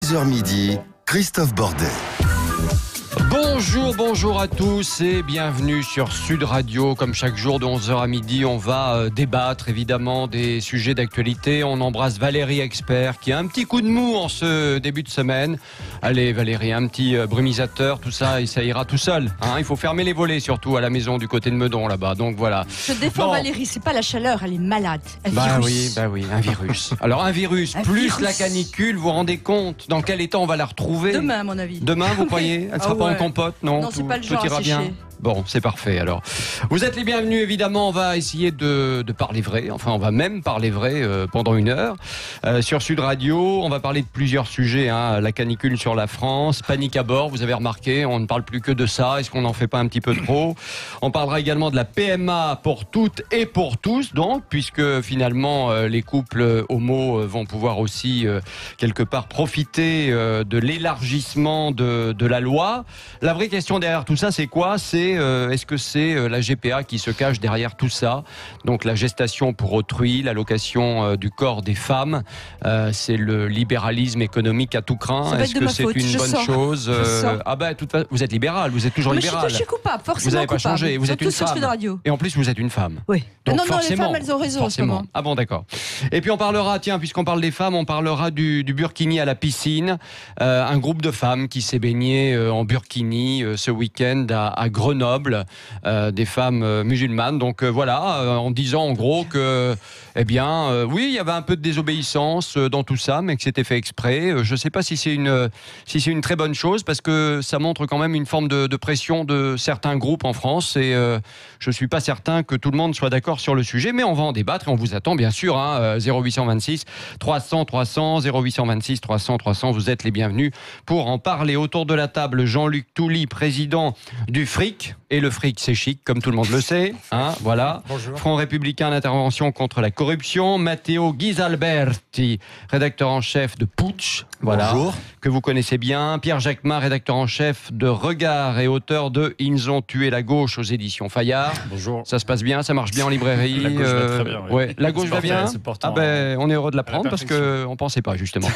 11h midi, Christophe Bordet. Bonjour à tous et bienvenue sur Sud Radio. Comme chaque jour de 11h à midi, on va débattre évidemment des sujets d'actualité. On embrasse Valérie Expert qui a un petit coup de mou en ce début de semaine. Allez Valérie, un petit brumisateur, tout ça, et ça ira tout seul. Hein, il faut fermer les volets surtout à la maison du côté de Meudon là-bas. Donc voilà. Je défends Valérie, c'est pas la chaleur, elle est malade. Bah oui, un virus. Alors un virus plus la canicule, vous vous rendez compte dans quel état on va la retrouver? Demain à mon avis. Demain vous croyez? Elle sera pas en compote? Non, c'est pas le genre tout ira à bien. sécher. Bon, c'est parfait alors. Vous êtes les bienvenus évidemment, on va essayer de parler vrai, enfin on va même parler vrai pendant une heure. Sur Sud Radio, on va parler de plusieurs sujets, hein. La canicule sur la France, panique à bord, vous avez remarqué, on ne parle plus que de ça, est-ce qu'on n'en fait pas un petit peu trop? On parlera également de la PMA pour toutes et pour tous, donc, puisque finalement les couples homo vont pouvoir aussi quelque part profiter de l'élargissement de la loi. La vraie question derrière tout ça, c'est quoi? Est-ce que c'est la GPA qui se cache derrière tout ça? Donc la gestation pour autrui, l'allocation du corps des femmes, c'est le libéralisme économique à tout craint. Est-ce que c'est une bonne chose? Ah ben, vous êtes libéral, vous êtes toujours libéral. Je suis coupable, forcément. Vous n'avez pas coupable. changé, vous êtes une femme. Et en plus, vous êtes une femme. Oui. Donc non, forcément, les femmes, elles ont raison en ce moment. Ah bon, d'accord. Et puis on parlera, tiens, puisqu'on parle des femmes, on parlera du burkini à la piscine. Un groupe de femmes qui s'est baigné en burkini ce week-end à Grenoble, des femmes musulmanes. Donc voilà, en disant en gros que, oui, il y avait un peu de désobéissance dans tout ça, mais que c'était fait exprès. Je ne sais pas si c'est une très bonne chose, parce que ça montre quand même une forme de pression de certains groupes en France, et je ne suis pas certain que tout le monde soit d'accord sur le sujet, mais on va en débattre et on vous attend bien sûr, 0826 300 300, 0826 300 300, vous êtes les bienvenus pour en parler. Autour de la table, Jean-Luc Touly, président du FRIC, et le fric c'est chic comme tout le monde le sait, voilà. Bonjour. Front républicain d'intervention contre la corruption, Matteo Ghisalberti, rédacteur en chef de Putsch, voilà. Bonjour. Que vous connaissez bien, Pierre Jacquemin, rédacteur en chef de Regard et auteur de Ils ont tué la gauche aux éditions Fayard. Bonjour. Ça se passe bien, ça marche bien en librairie. La gauche va très bien, oui. Ouais, la gauche va bien. On est heureux de l'apprendre parce perfection. qu'on pensait pas justement.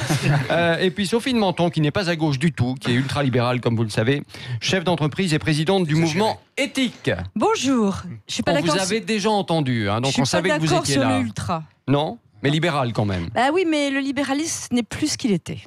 Et puis Sophie de Menton, qui n'est pas à gauche du tout, qui est ultra-libérale comme vous le savez, chef d'entreprise et présidente du mouvement Éthique. Bonjour. Je suis pas d'accord. Vous avez déjà entendu, donc on savait que vous étiez sur là. l'ultra. Non, mais libéral quand même. Bah oui, mais le libéralisme n'est plus ce qu'il était.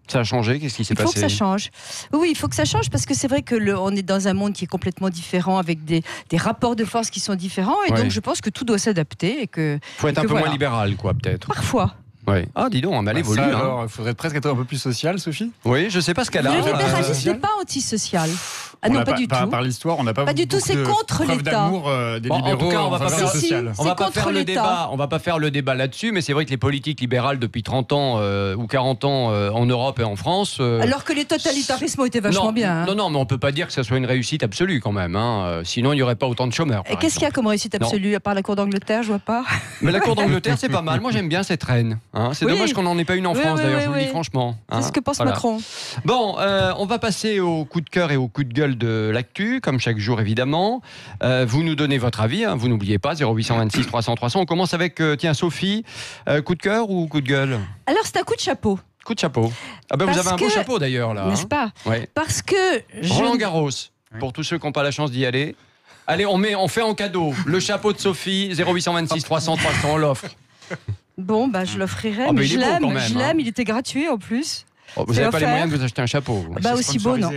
Ça a changé, qu'est-ce qui s'est passé? Il faut que ça change. Oui, il faut que ça change parce que c'est vrai que on est dans un monde qui est complètement différent, avec des rapports de force qui sont différents, et donc je pense que tout doit s'adapter et que. Faut être un peu moins libéral, quoi, peut-être. Parfois. Oui. Ah, dis donc, elle évolue. Alors, il faudrait presque être un peu plus social, Sophie. Oui, je sais pas ce qu'elle a. Le libéralisme n'est pas antisocial. Ah non, pas du tout. Par l'histoire, on n'a pas du tout, c'est contre l'État. D'amour des libéraux en tout cas, on va pas faire social. On va pas faire le débat. On va pas faire le débat là-dessus, mais c'est vrai que les politiques libérales depuis 30 ans ou 40 ans en Europe et en France. Alors que les totalitarismes ont été vachement bien. Non, mais on peut pas dire que ça soit une réussite absolue quand même. Sinon, il y aurait pas autant de chômeurs. Et qu'est-ce qu'il y a comme réussite absolue à part la cour d'Angleterre, je vois pas. Mais la cour d'Angleterre, c'est pas mal. Moi, j'aime bien cette reine. C'est dommage qu'on n'en ait pas une en France, d'ailleurs. Je vous le dis franchement. C'est ce que pense Macron. Bon, on va passer au coup de cœur et au coup de gueule de l'actu, comme chaque jour évidemment. Vous nous donnez votre avis, vous n'oubliez pas, 0826 300 300. On commence avec, Sophie, coup de cœur ou coup de gueule? Alors c'est un coup de chapeau. Coup de chapeau. Vous avez un beau chapeau d'ailleurs là. N'est-ce pas? Ouais. Parce que Roland Garros, pour tous ceux qui n'ont pas la chance d'y aller. Allez, on fait en cadeau le chapeau de Sophie, 0826 300 300, on l'offre. Bon, je l'offrirai, mais je l'aime, il était gratuit en plus. Vous n'avez pas les moyens de vous acheter un chapeau. Aussi beau, non?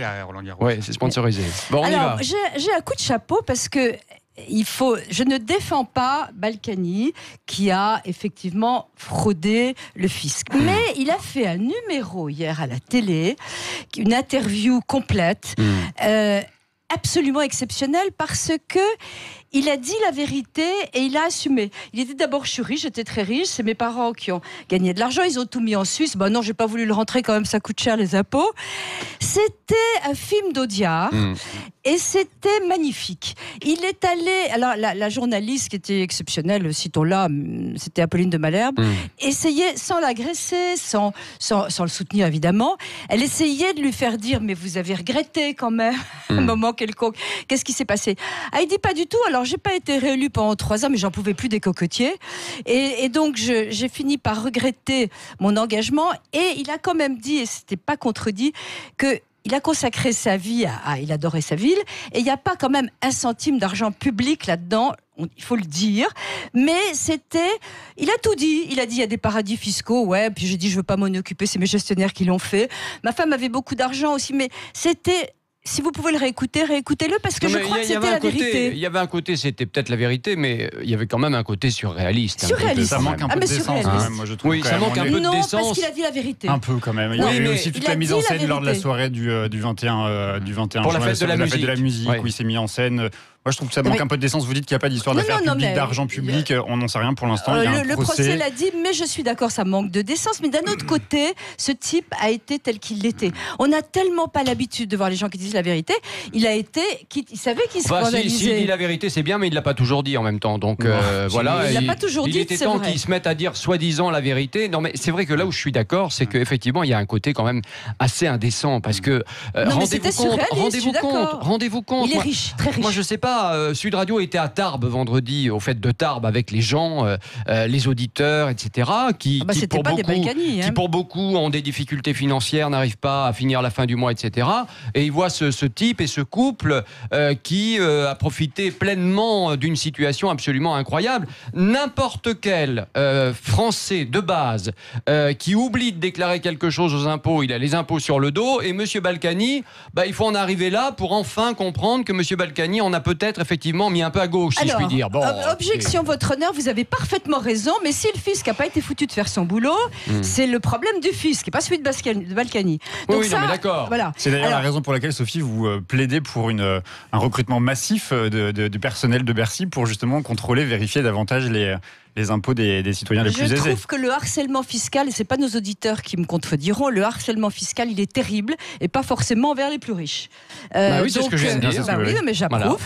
Oui, c'est sponsorisé. Bon, on y va. J'ai un coup de chapeau parce que je ne défends pas Balkany qui a effectivement fraudé le fisc. Mais il a fait un numéro hier à la télé, une interview complète, absolument exceptionnelle parce que il a dit la vérité et il a assumé. Il était d'abord, je suis riche, j'étais très riche, c'est mes parents qui ont gagné de l'argent, ils ont tout mis en Suisse. Non, j'ai pas voulu le rentrer quand même, ça coûte cher les impôts. C'était un film d'Audiard et c'était magnifique. Il est allé, alors la journaliste qui était exceptionnelle, citons-la, c'était Apolline de Malherbe, essayait, sans l'agresser, sans le soutenir évidemment, elle essayait de lui faire dire mais vous avez regretté quand même un moment quelconque. Qu'est-ce qui s'est passé? Il dit pas du tout. Alors j'ai pas été réélue pendant 3 ans, mais j'en pouvais plus des cocotiers. Et donc j'ai fini par regretter mon engagement. Et il a quand même dit, et c'était pas contredit, que il a consacré sa vie il adorait sa ville, et il n'y a pas quand même un centime d'argent public là-dedans, il faut le dire, mais il a tout dit, il a dit il y a des paradis fiscaux, ouais, puis j'ai dit je veux pas m'en occuper, c'est mes gestionnaires qui l'ont fait, ma femme avait beaucoup d'argent aussi, mais c'était... Si vous pouvez le réécouter, réécoutez-le, parce que je crois que c'était la vérité. Il y avait un côté, c'était peut-être la vérité, mais il y avait quand même un côté surréaliste. Surréaliste. Ça manque un peu de décence quand même, moi je trouve. Oui, ça manque un peu de décence. Non, parce qu'il a dit la vérité. Un peu quand même. Il y avait aussi toute la mise en scène lors de la soirée du 21 pour la fête de la musique, où il s'est mis en scène. Moi, je trouve que ça manque un peu de décence. Vous dites qu'il n'y a pas d'histoire d'affaires publiques, d'argent public. On n'en sait rien pour l'instant. Le procès l'a dit, mais je suis d'accord, ça manque de décence. Mais d'un autre côté, ce type a été tel qu'il l'était. On n'a tellement pas l'habitude de voir les gens qui disent la vérité. Il savait qu'il se scandalisait. S'il dit la vérité, c'est bien, mais il ne l'a pas toujours dit en même temps. Donc voilà. Il n'a pas toujours dit. Il était temps qu'il se mette à dire soi-disant la vérité. Non, mais c'est vrai que là où je suis d'accord, c'est qu'effectivement, il y a un côté quand même assez indécent. Parce que rendez-vous compte. Il est riche, très riche. Moi, je sais pas. Sud Radio était à Tarbes vendredi, au fait de Tarbes, avec les gens, les auditeurs, etc. Qui pour beaucoup ont des difficultés financières, n'arrivent pas à finir la fin du mois, etc. Et ils voient ce type et ce couple qui a profité pleinement d'une situation absolument incroyable. N'importe quel Français de base qui oublie de déclarer quelque chose aux impôts, il a les impôts sur le dos, et Monsieur Balkany, il faut en arriver là pour enfin comprendre que Monsieur Balkany en a peut-être effectivement mis un peu à gauche, si je puis dire. Objection, votre honneur, vous avez parfaitement raison, mais si le fisc n'a pas été foutu de faire son boulot, c'est le problème du fisc, et pas celui de Balkany. Donc non, mais d'accord. Voilà. C'est d'ailleurs la raison pour laquelle, Sophie, vous plaidez pour un recrutement massif de personnel de Bercy pour justement contrôler, vérifier davantage les impôts des citoyens les plus aisés. Je trouve que le harcèlement fiscal, et c'est pas nos auditeurs qui me contrediront, le harcèlement fiscal, il est terrible, et pas forcément vers les plus riches. Oui, c'est ce que je viens de dire. Oui, mais j'approuve.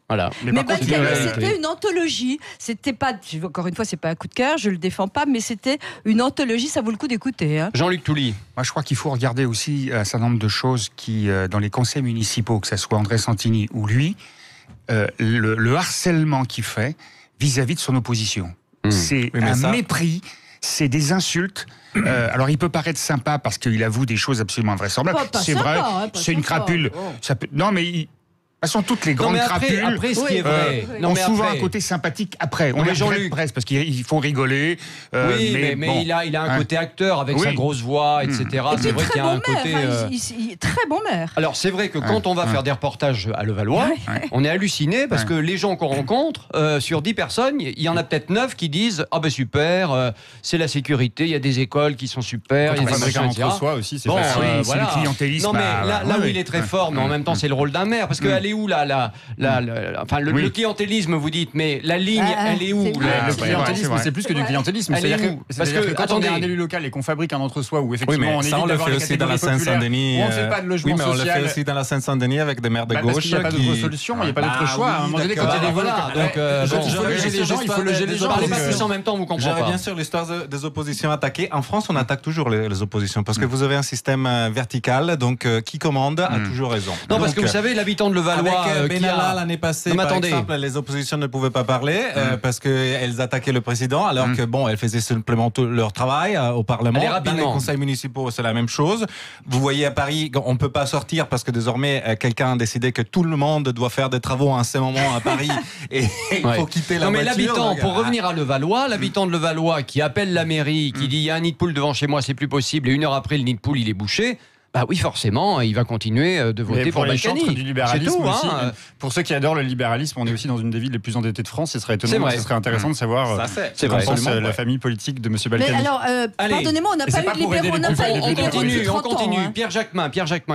Voilà. Mais Balkany, c'était une anthologie. C'était pas, encore une fois, c'est pas un coup de cœur, je le défends pas, mais c'était une anthologie, ça vaut le coup d'écouter. Hein. Jean-Luc Touly. Moi, je crois qu'il faut regarder aussi un certain nombre de choses qui, dans les conseils municipaux, que ce soit André Santini ou lui, le harcèlement qu'il fait vis-à-vis de son opposition. C'est mépris, c'est des insultes. Alors, il peut paraître sympa parce qu'il avoue des choses absolument invraisemblables. C'est vrai, c'est une crapule. Non, mais De toute façon, toutes les grandes crapules après, ce qui est vrai, ont souvent un côté sympathique après. On les regrette presque parce qu'ils font rigoler. Mais bon, il a un côté acteur avec sa grosse voix, etc. Et c'est vrai qu'il y a un côté. Très bon maire. Alors, c'est vrai que quand on va faire des reportages à Levallois, on est halluciné parce que les gens qu'on rencontre, sur 10 personnes, il y en a peut-être 9 qui disent « Ah ben super, c'est la sécurité, il y a des écoles qui sont super. » Il y a des machins entre soi aussi, c'est facile. C'est le clientélisme. Non, mais là où il est très fort, mais en même temps, c'est le rôle d'un maire. Parce qu'elle est où le clientélisme, vous dites, mais la ligne, elle est où Le clientélisme, c'est plus que du clientélisme. Parce que quand on est un élu local et qu'on fabrique un entre-soi où effectivement on évite d'avoir les catégories populaires, où on ne fait pas de logement social. Oui, mais on le fait aussi dans la Seine-Saint-Denis avec des maires de gauche. Parce qu'il n'y a pas d'autre solution, il n'y a pas d'autre choix. À un moment donné, quand il y a des volontaires, il faut loger les gens, il faut loger les gens. Parlez pas plus en même temps, vous comprenez pas. Je reviens sur l'histoire des oppositions attaquées. En France, on attaque toujours les oppositions parce que vous avez un système vertical, donc qui commande a toujours raison. Non, parce que vous savez, l'habitant de Levallois Benalla l'année passée, par exemple, les oppositions ne pouvaient pas parler parce qu'elles attaquaient le président, alors que bon, elles faisaient simplement leur travail au Parlement. Dans les conseils municipaux, c'est la même chose. Vous voyez à Paris, on ne peut pas sortir parce que désormais, quelqu'un a décidé que tout le monde doit faire des travaux en ce moment à Paris et il faut quitter la voiture. Mais l'habitant, pour revenir à Levallois, l'habitant de Levallois qui appelle la mairie, qui dit il y a un nid de poule devant chez moi, c'est plus possible, et 1 heure après, le nid de poule, il est bouché. Bah oui, forcément, il va continuer de voter pour les Balkany. chantres du libéralisme tout, aussi. Pour ceux qui adorent le libéralisme, on est aussi dans une des villes les plus endettées de France. Ce serait étonnant, ce serait intéressant de savoir ce qu'en pense la famille politique de M. Balkany. Mais alors, pardonnez-moi, on n'a pas eu de libéraux. On continue. Pierre Jacquemin,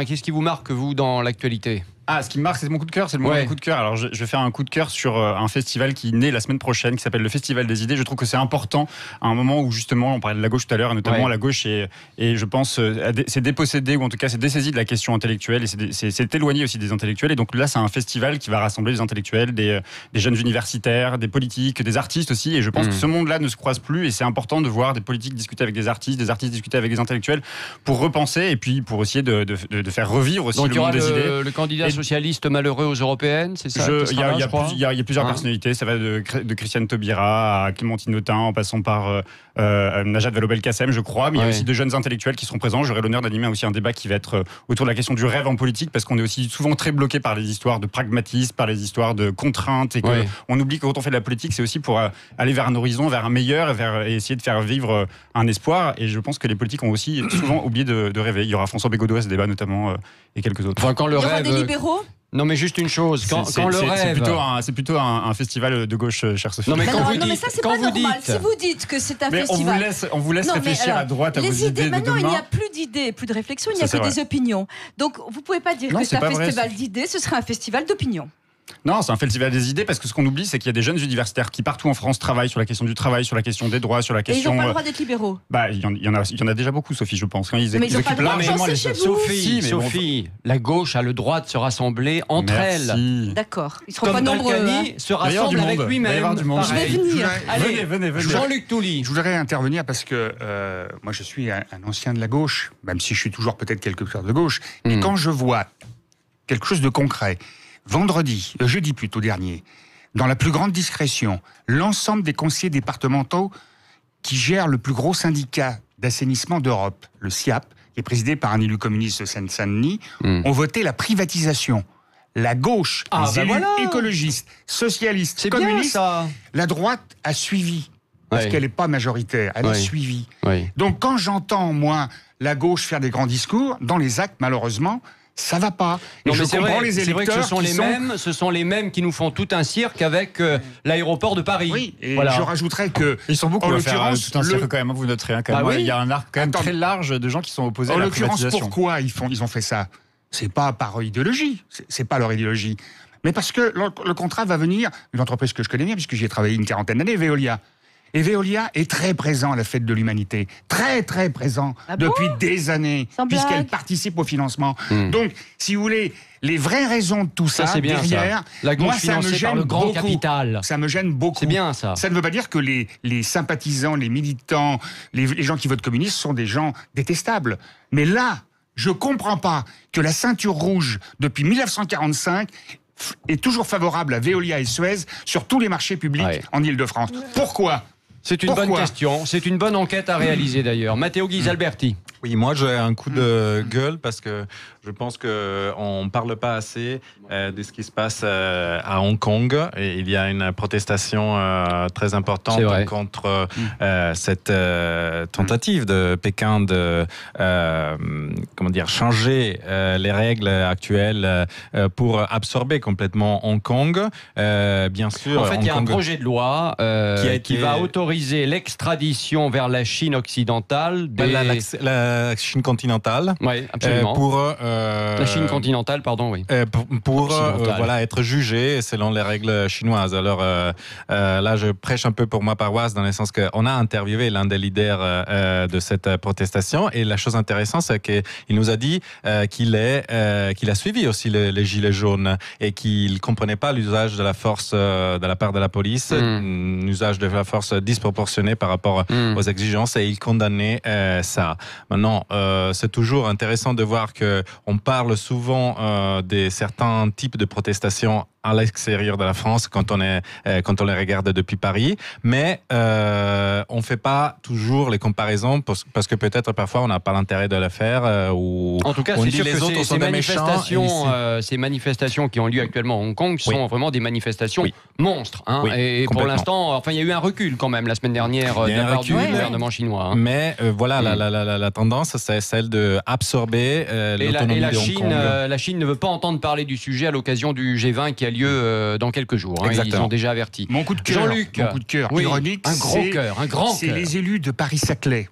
qu'est-ce qui vous marque, vous, dans l'actualité ? Ce qui me marque, c'est mon coup de cœur, c'est le moment du coup de cœur. Alors, je vais faire un coup de cœur sur un festival qui naît la semaine prochaine, qui s'appelle le Festival des idées. Je trouve que c'est important à un moment où, justement, on parlait de la gauche tout à l'heure, et notamment la gauche et je pense, s'est dépossédée, ou en tout cas s'est dessaisie de la question intellectuelle, et s'est éloignée aussi des intellectuels. Et donc là, c'est un festival qui va rassembler des intellectuels, des jeunes universitaires, des politiques, des artistes aussi. Et je pense que ce monde-là ne se croise plus, et c'est important de voir des politiques discuter avec des artistes discuter avec des intellectuels, pour repenser, et puis pour essayer de faire revivre aussi le monde des idées. Le candidat socialiste malheureux aux européennes, c'est ça? Il y a plusieurs personnalités. Ça va de Christiane Taubira à Clémentine Autain, en passant par Najat Vallaud-Belkacem, je crois. Mais il y a aussi de jeunes intellectuels qui seront présents. J'aurai l'honneur d'animer aussi un débat qui va être autour de la question du rêve en politique, parce qu'on est aussi souvent très bloqué par les histoires de pragmatisme, par les histoires de contraintes, et qu'on oublie que quand on fait de la politique, c'est aussi pour aller vers un horizon, vers un meilleur, et essayer de faire vivre un espoir. Et je pense que les politiques ont aussi souvent oublié de rêver. Il y aura François Bégodeau à ce débat notamment, et quelques autres. Enfin, quand le il y aura rêve... des libéraux? Non, mais juste une chose, quand le rêve... C'est plutôt un festival de gauche, chère Sophie. Non, mais ça, c'est pas normal. Si vous dites que c'est un festival... On vous laisse réfléchir à droite à vos idées de maintenant, demain. Il n'y a plus d'idées, plus de réflexion, il n'y a que des opinions. Donc, vous ne pouvez pas dire que c'est un festival d'idées, ce serait un festival d'opinions. Non, c'est un festival des idées, parce que ce qu'on oublie, c'est qu'il y a des jeunes universitaires qui partout en France travaillent sur la question du travail, sur la question des droits, sur la question... Et ils n'ont pas le droit d'être libéraux. Il y en a déjà beaucoup, Sophie, je pense. Mais ils n'ont pas le droit de penser chez vous. Sophie, la gauche a le droit de se rassembler entre elles. D'accord. Ils ne seront pas Comme nombreux. Balkany se rassemble avec lui-même. Je vais venir. Allez, venez. Jean-Luc Touly. Je voudrais intervenir parce que moi, je suis un ancien de la gauche, même si je suis toujours peut-être quelque chose de gauche. Et quand je vois quelque chose de concret, jeudi plutôt dernier, dans la plus grande discrétion, l'ensemble des conseillers départementaux qui gèrent le plus gros syndicat d'assainissement d'Europe, le SIAP, qui est présidé par un élu communiste de Seine-Saint-Denis, ont voté la privatisation. La gauche, les élus écologistes, socialistes, communistes, la droite a suivi. Parce qu'elle n'est pas majoritaire, elle a suivi. Donc quand j'entends, moi, la gauche faire des grands discours, dans les actes, malheureusement, ça va pas. Et je comprends les électeurs. C'est vrai que ce sont les mêmes qui nous font tout un cirque avec l'aéroport de Paris. Oui, et je rajouterais que... Ils sont beaucoup à faire tout un cirque quand même, vous noterez. Il y a un arc quand même très large de gens qui sont opposés à la privatisation. En l'occurrence, pourquoi ils ont fait ça? C'est pas par idéologie, c'est pas leur idéologie. Mais parce que le contrat va venir, une entreprise que je connais bien, puisque j'y ai travaillé une 40aine d'années, Veolia. Et Veolia est très présent à la fête de l'humanité. Très, très présent depuis des années, puisqu'elle participe au financement. Donc, si vous voulez, les vraies raisons de tout ça, c'est bien derrière, la gauche moi, ça me gêne par le grand beaucoup. capital. Ça me gêne beaucoup. C'est bien ça. Ça ne veut pas dire que les sympathisants, les militants, les gens qui votent communistes sont des gens détestables. Mais là, je comprends pas que la ceinture rouge, depuis 1945, est toujours favorable à Veolia et Suez sur tous les marchés publics en Île-de-France. Pourquoi ? C'est une bonne question. C'est une bonne enquête à réaliser d'ailleurs. Matteo Ghisalberti. Oui, moi j'ai un coup de gueule parce que je pense qu'on ne parle pas assez de ce qui se passe à Hong Kong. Et il y a une protestation très importante contre cette tentative de Pékin de changer les règles actuelles pour absorber complètement Hong Kong. Bien sûr. En fait, il y a un projet de loi qui va autoriser l'extradition vers la Chine occidentale la Chine continentale. Oui, absolument. La Chine continentale, pardon, oui. Pour être jugé selon les règles chinoises. Alors là, je prêche un peu pour ma paroisse dans le sens qu'on a interviewé l'un des leaders de cette protestation et la chose intéressante, c'est qu'il nous a dit qu'il a suivi aussi les gilets jaunes et qu'il ne comprenait pas l'usage de la force de la part de la police, un usage de la force disproportionné par rapport aux exigences et il condamnait ça. Maintenant, c'est toujours intéressant de voir qu'on parle souvent de certains types de protestations à l'extérieur de la France quand on les regarde depuis Paris, mais on ne fait pas toujours les comparaisons parce que peut-être parfois on n'a pas l'intérêt de le faire ou en tout cas c'est sûr que ces manifestations qui ont lieu actuellement à Hong Kong sont vraiment des manifestations monstres et pour l'instant il y a eu un recul quand même la semaine dernière de la part du gouvernement chinois. Mais la tendance c'est celle d'absorber l'autonomie de Hong Kong. La Chine ne veut pas entendre parler du sujet à l'occasion du G20 qui a lieu dans quelques jours. Ils ont déjà averti. Mon coup de cœur, Jean-Luc, ironique, un grand cœur. C'est les élus de Paris-Saclay.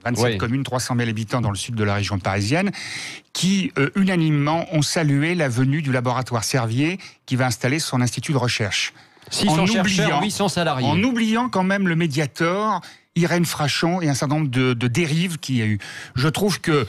27 communes, 300 000 habitants dans le sud de la région parisienne, qui unanimement ont salué la venue du laboratoire Servier qui va installer son institut de recherche. 600 chercheurs, 800 salariés. En oubliant quand même le Mediator, Irène Frachon et un certain nombre de dérives qu'il y a eu. Je trouve que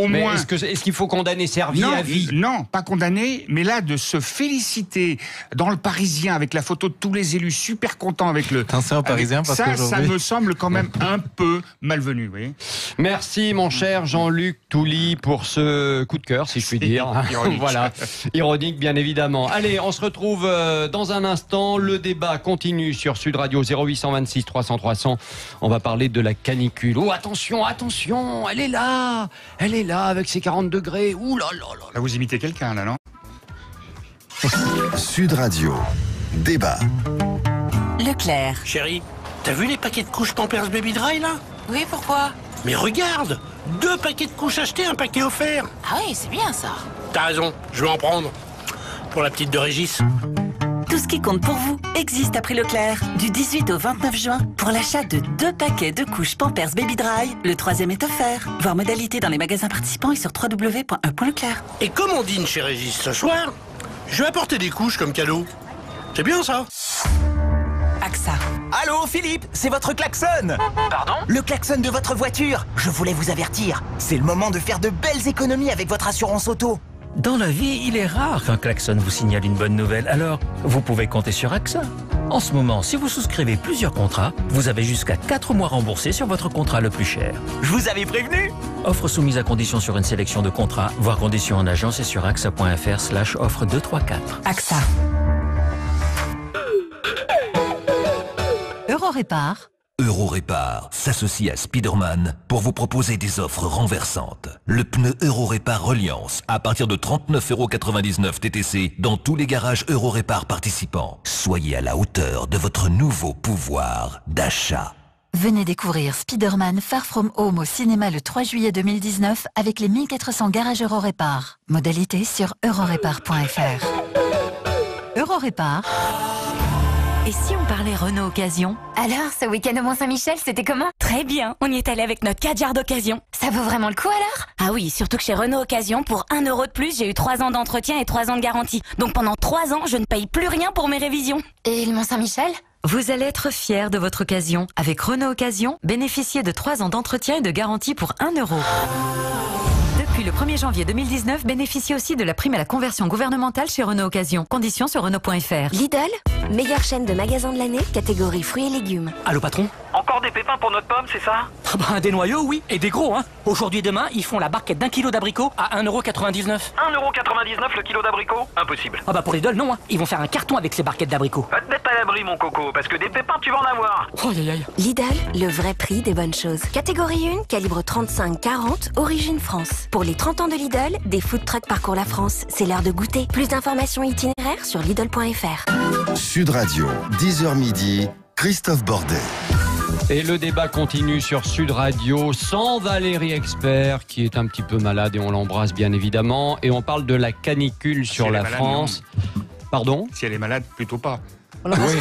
mais est-ce qu'il faut condamner Servier à vie ? Non, pas condamner, mais là, de se féliciter dans le Parisien avec la photo de tous les élus super contents avec le... Attention Parisien, parce que ça me semble quand même un peu malvenu. Vous voyez. Merci mon cher Jean-Luc Touly pour ce coup de cœur, si je puis dire. Ironique. Voilà, ironique bien évidemment. Allez, on se retrouve dans un instant. Le débat continue sur Sud Radio 0826 300 300. On va parler de la canicule. Oh, attention, elle est là avec ses 40 degrés. Ouh là là là. Là, vous imitez quelqu'un, là, non ? Sud Radio, débat. Leclerc. Chérie, t'as vu les paquets de couches Pampers Baby Dry, là ? Oui, pourquoi ? Mais regarde, 2 paquets de couches achetés, un paquet offert. Ah oui, c'est bien ça. T'as raison, je vais en prendre. Pour la petite de Régis. Tout ce qui compte pour vous existe à prix Leclerc. Du 18 au 29 juin, pour l'achat de 2 paquets de couches Pampers Baby Dry, le 3e est offert. Voir modalité dans les magasins participants et sur www.e.leclerc. Et comme on dîne chez Régis ce soir, je vais apporter des couches comme cadeau. C'est bien ça. AXA. Allô Philippe, c'est votre klaxon. Pardon ? Le klaxon de votre voiture. Je voulais vous avertir. C'est le moment de faire de belles économies avec votre assurance auto. Dans la vie, il est rare qu'un klaxon vous signale une bonne nouvelle, alors vous pouvez compter sur AXA. En ce moment, si vous souscrivez plusieurs contrats, vous avez jusqu'à 4 mois remboursés sur votre contrat le plus cher. Je vous avais prévenu. Offre soumise à condition sur une sélection de contrats, voire conditions en agence et sur axa.fr/offre 234. AXA. Eurorépar. Eurorépar s'associe à Spiderman pour vous proposer des offres renversantes. Le pneu Eurorépar Reliance à partir de 39,99€ TTC dans tous les garages Eurorépar participants. Soyez à la hauteur de votre nouveau pouvoir d'achat. Venez découvrir Spider-Man Far From Home au cinéma le 3 juillet 2019 avec les 1400 garages Eurorépar. Modalité sur eurorépar.fr. Eurorépar. Et si on parlait Renault Occasion ? Alors, ce week-end au Mont-Saint-Michel, c'était comment ? Très bien, on y est allé avec notre 4 d'occasion. Ça vaut vraiment le coup alors ? Ah oui, surtout que chez Renault Occasion, pour 1 € de plus, j'ai eu 3 ans d'entretien et 3 ans de garantie. Donc pendant 3 ans, je ne paye plus rien pour mes révisions. Et le Mont-Saint-Michel ? Vous allez être fiers de votre occasion. Avec Renault Occasion, bénéficiez de 3 ans d'entretien et de garantie pour 1 €. Depuis le 1er janvier 2019, bénéficiez aussi de la prime à la conversion gouvernementale chez Renault Occasion. Conditions sur Renault.fr. Lidl, meilleure chaîne de magasins de l'année, catégorie fruits et légumes. Allô patron ? Encore des pépins pour notre pomme, c'est ça ? Des noyaux, oui, et des gros, hein. Aujourd'hui et demain, ils font la barquette d'1 kilo d'abricots à 1,99 €. 1,99 € le kilo d'abricots ? Impossible. Ah bah pour Lidl, non, hein. Ils vont faire un carton avec ces barquettes d'abricots. Va te mettre à l'abri, mon coco, parce que des pépins, tu vas en avoir. Oh, aïe, aïe. Lidl, le vrai prix des bonnes choses. Catégorie 1, calibre 35-40, origine France. Pour les 30 ans de Lidl, des food trucks parcourent la France. C'est l'heure de goûter. Plus d'informations itinéraires sur Lidl.fr. Sud Radio, 10h midi, Christophe Bordet. Et le débat continue sur Sud Radio sans Valérie Expert qui est un petit peu malade et on l'embrasse bien évidemment. Et on parle de la canicule sur la France. Pardon ? Si elle est malade, plutôt pas. On oui.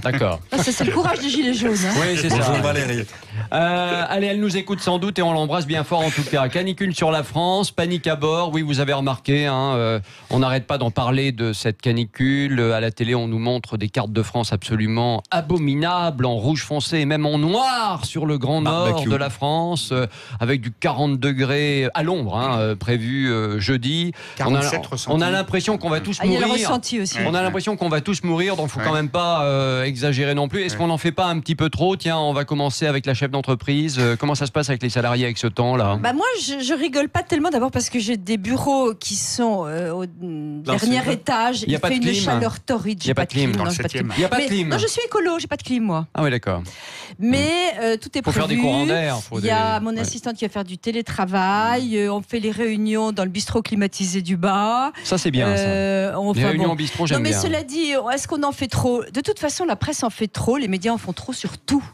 D'accord. C'est le courage des Gilets jaunes. Hein. Oui, c'est Bonjour ça. Valérie. Allez, elle nous écoute sans doute et on l'embrasse bien fort en tout cas. Canicule sur la France, panique à bord. Oui, vous avez remarqué, hein, on n'arrête pas d'en parler de cette canicule. À la télé, on nous montre des cartes de France absolument abominables, en rouge foncé et même en noir sur le grand nord de la France, avec du 40 degrés à l'ombre, hein, prévu jeudi. 47 on a l'impression qu'on va tous mourir. Il y a le ressenti aussi. On a l'impression qu'on va tous mourir, donc il ne faut quand même pas exagérer non plus. Est-ce qu'on n'en fait pas un petit peu trop ? Tiens, on va commencer avec la chef d'entreprise. Comment ça se passe avec les salariés avec ce temps-là ? Moi, je rigole pas tellement. D'abord parce que j'ai des bureaux qui sont au dernier étage. Il fait une chaleur torride. Il n'y a pas de clim. Dans le 7e. Il n'y a pas de clim. Non, je suis écolo, j'ai pas de clim, moi. Ah oui, d'accord. Mais tout est prévu. Faut faire des courants d'air. Il y a mon assistante qui va faire du télétravail. On fait les réunions dans le bistrot climatisé du bas. Ça, c'est bien. Ça. Les réunions au bistrot, j'aime bien. Non, mais cela dit, est-ce qu'on en fait trop ? De toute façon, la presse en fait trop. Les médias en font trop sur tout.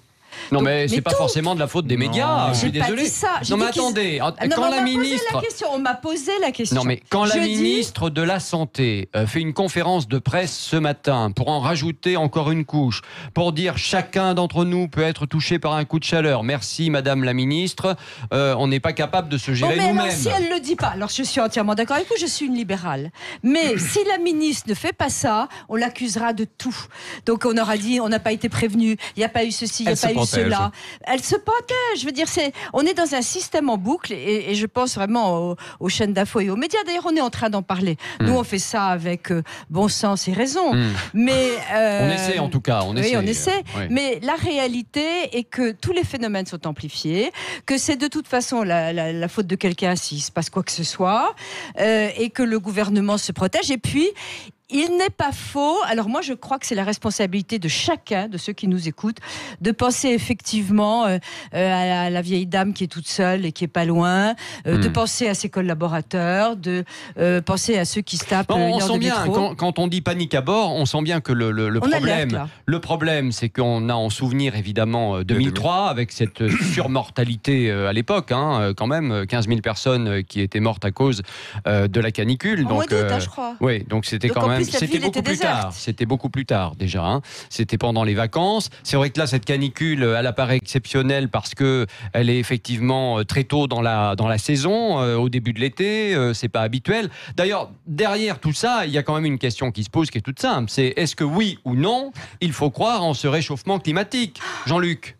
Non, mais c'est pas forcément de la faute des médias. Je suis désolé. Pas dit ça. Non, mais attendez. Quand la ministre. On m'a posé la question. Non, mais quand la ministre de la Santé fait une conférence de presse ce matin pour en rajouter encore une couche, pour dire chacun d'entre nous peut être touché par un coup de chaleur. Merci, Madame la ministre. On n'est pas capable de se gérer nous-mêmes. Alors, si elle le dit pas, alors je suis entièrement d'accord avec vous. Je suis une libérale. Mais si la ministre ne fait pas ça, on l'accusera de tout. Donc on aura dit, on n'a pas été prévenu, il n'y a pas eu ceci, il n'y a pas eu cela. Elle se protège. Je veux dire, on est dans un système en boucle et je pense vraiment aux chaînes d'infos et aux médias. D'ailleurs, on est en train d'en parler. Nous, on fait ça avec bon sens et raison. Mais on essaie en tout cas. On essaie. Mais la réalité est que tous les phénomènes sont amplifiés, que c'est de toute façon la faute de quelqu'un s'il se passe quoi que ce soit, et que le gouvernement se protège. Et puis, il n'est pas faux, alors moi je crois que c'est la responsabilité de chacun, de ceux qui nous écoutent, de penser effectivement à la vieille dame qui est toute seule et qui est pas loin, de penser à ses collaborateurs, de penser à ceux qui se tapent une heure de métro. Quand on dit panique à bord, on sent bien que le problème, c'est qu'on a en souvenir évidemment 2003 avec cette surmortalité à l'époque, quand même 15 000 personnes qui étaient mortes à cause de la canicule. En mois d'août, je crois. Oui, donc c'était quand même. C'était beaucoup plus tard. C'était beaucoup plus tard déjà. C'était pendant les vacances. C'est vrai que là, cette canicule, elle apparaît exceptionnelle parce que elle est effectivement très tôt dans la saison, au début de l'été. C'est pas habituel. D'ailleurs, derrière tout ça, il y a quand même une question qui se pose, qui est toute simple. C'est est-ce que oui ou non, il faut croire en ce réchauffement climatique, Jean-Luc?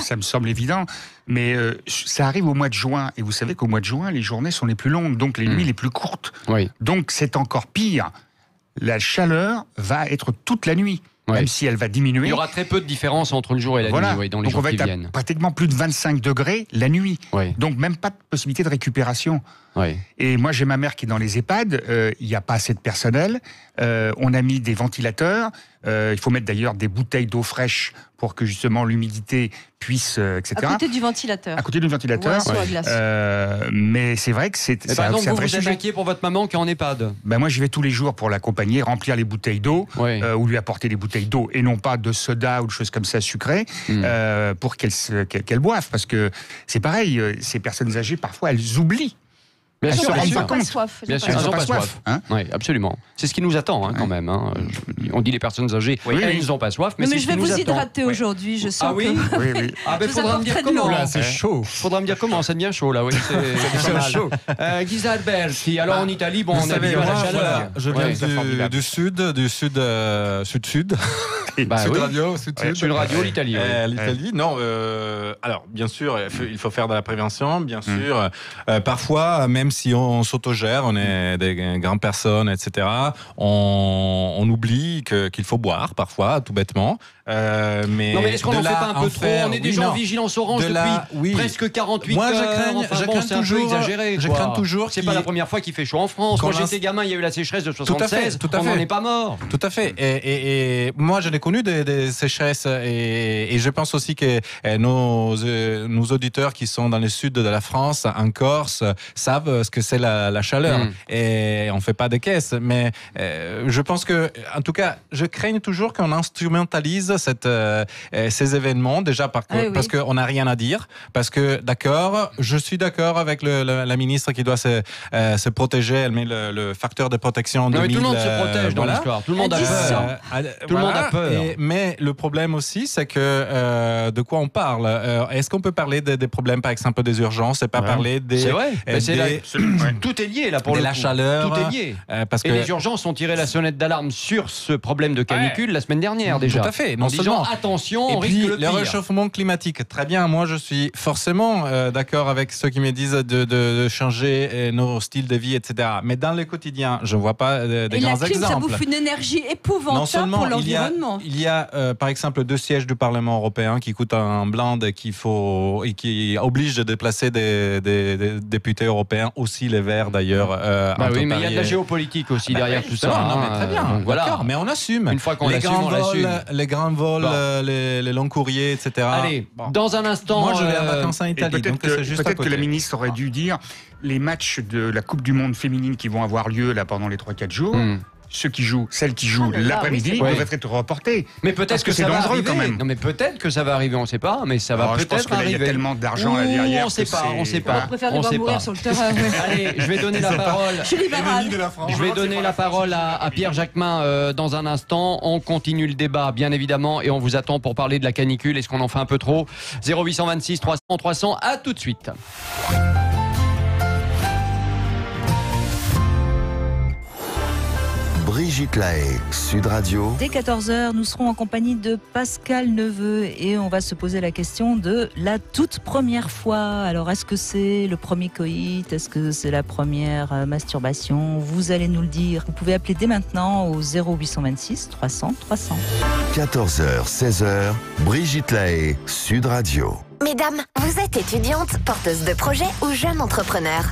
Ça me semble évident. Mais ça arrive au mois de juin. Et vous savez qu'au mois de juin, les journées sont les plus longues, donc les nuits les plus courtes. Oui. Donc c'est encore pire. La chaleur va être toute la nuit, même si elle va diminuer. Il y aura très peu de différence entre le jour et la nuit dans les jours qui viennent. Donc on va être à pratiquement plus de 25 degrés la nuit. Donc même pas de possibilité de récupération. Et moi j'ai ma mère qui est dans les EHPAD, il n'y a pas assez de personnel, on a mis des ventilateurs, il faut mettre d'ailleurs des bouteilles d'eau fraîche pour que justement l'humidité puisse, etc. À côté du ventilateur. À côté du ventilateur. Sur la glace. Mais c'est vrai que c'est un vrai sujet. Vous êtes inquiet pour votre maman qui est en EHPAD? Moi j'y vais tous les jours pour l'accompagner, remplir les bouteilles d'eau, ou lui apporter des bouteilles d'eau et non pas de soda ou de choses comme ça sucrées, pour qu'elle boive. Parce que c'est pareil, ces personnes âgées parfois elles oublient. Bien sûr, elles n'ont pas soif. Bien sûr, elles n'ont pas soif. Oui, absolument. C'est ce qui nous attend quand même. On dit les personnes âgées, elles n'ont pas soif, mais c'est ce qui nous attend. Mais je vais vous hydrater aujourd'hui, je sens que... Oui. Faudra me dire comment. Là, c'est chaud. Faudra me dire comment, ça devient chaud là. Oui, c'est chaud. Ghisa Alberti, alors en Italie, on a vu la chaleur. Je viens du sud. Sud Radio, Sud Radio, l'Italie. L'Italie, non. Alors, bien sûr, il faut faire de la prévention, bien sûr. Parfois, même si on s'autogère, on est des grandes personnes, etc., on oublie qu'il faut boire, parfois, tout bêtement. Mais est-ce qu'on n'en fait pas un peu trop? On est des gens vigilance orange depuis presque 48 heures. Je crains toujours, exagéré. Je crains toujours. C'est pas la première fois qu'il fait chaud en France. Quand j'étais gamin, il y a eu la sécheresse de 76. On n'en est pas mort. Tout à fait. Et moi, je l'ai connu des sécheresses. Et je pense aussi que nos auditeurs qui sont dans le sud de la France, en Corse, savent ce que c'est la chaleur. Et on fait pas des caisses. Mais je pense que, en tout cas, je crains toujours qu'on instrumentalise ces événements, déjà parce qu'on n'a rien à dire, parce que je suis d'accord avec la ministre qui doit se protéger, elle met le facteur de protection de 1000. Tout le monde se protège dans l'histoire, tout le monde a peur. Tout le monde a peur. Mais le problème aussi, c'est que de quoi on parle? Est-ce qu'on peut parler des problèmes, par exemple, des urgences et pas parler des... C'est vrai, tout est lié là pour la chaleur. Tout est lié. Parce que les urgences ont tiré la sonnette d'alarme sur ce problème de canicule la semaine dernière déjà. Tout à fait. En disant attention, on risque le pire. Le réchauffement climatique, très bien. Moi, je suis forcément d'accord avec ceux qui me disent de changer nos styles de vie, etc. Mais dans le quotidien, je ne vois pas des grands exemples. Ça bouffe une énergie épouvantable pour l'environnement. Il y a par exemple 2 sièges du Parlement européen qui coûtent un blind et qui oblige de déplacer des députés européens, aussi les Verts d'ailleurs. Oui, mais il y a de la géopolitique aussi derrière tout ça. Non, mais très bien. Donc, d'accord, mais on assume. Une fois qu'on l'assume, on l'assume. Les grands vols, les longs courriers, etc. Allez, dans un instant... Moi, je vais en vacances en Italie. Peut-être que la ministre aurait dû dire les matchs de la Coupe du Monde féminine qui vont avoir lieu là pendant les 3-4 jours, celles qui jouent l'après-midi doivent être reportées. Mais peut-être que c'est ça va dangereux arriver. quand même. Non, mais peut-être que ça va arriver, on ne sait pas, mais ça va peut-être arriver. Il y a tellement d'argent derrière. On ne sait pas. On préfère devoir mourir sur le terrain. Allez, je vais donner la parole. Je suis libérale. Je vais donner la parole à Pierre Jacquemin dans un instant. On continue le débat, bien évidemment, et on vous attend pour parler de la canicule. Est-ce qu'on en fait un peu trop ? 0826 300 300. À tout de suite. Brigitte Lahaye, Sud Radio. Dès 14h, nous serons en compagnie de Pascal Neveu et on va se poser la question de la toute première fois. Alors, est-ce que c'est le premier coït ? Est-ce que c'est la première masturbation ? Vous allez nous le dire. Vous pouvez appeler dès maintenant au 0826 300 300. 14h, 16h, Brigitte Lahaye, Sud Radio. Mesdames, vous êtes étudiante, porteuse de projet ou jeune entrepreneur.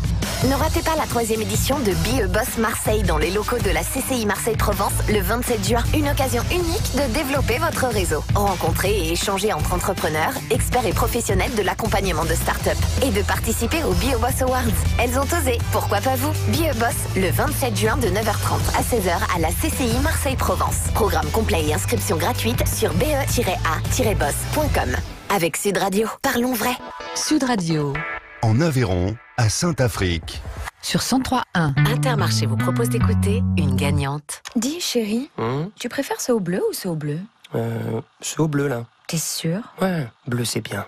Ne ratez pas la 3e édition de Be a Boss Marseille dans les locaux de la CCI Marseille-Provence le 27 juin. Une occasion unique de développer votre réseau. Rencontrer et échanger entre entrepreneurs, experts et professionnels de l'accompagnement de start-up. Et de participer au Be a Boss Awards. Elles ont osé, pourquoi pas vous ? Be a Boss le 27 juin de 9h30 à 16h à la CCI Marseille-Provence. Programme complet et inscription gratuite sur be-a-boss.com. Avec Sud Radio, parlons vrai. Sud Radio. En Aveyron, à Saint-Afrique. Sur 103.1. Intermarché vous propose d'écouter une gagnante. Dis chérie, tu préfères ce au bleu ou ce au bleu ? Ce au bleu là. T'es sûr ? Ouais, bleu c'est bien.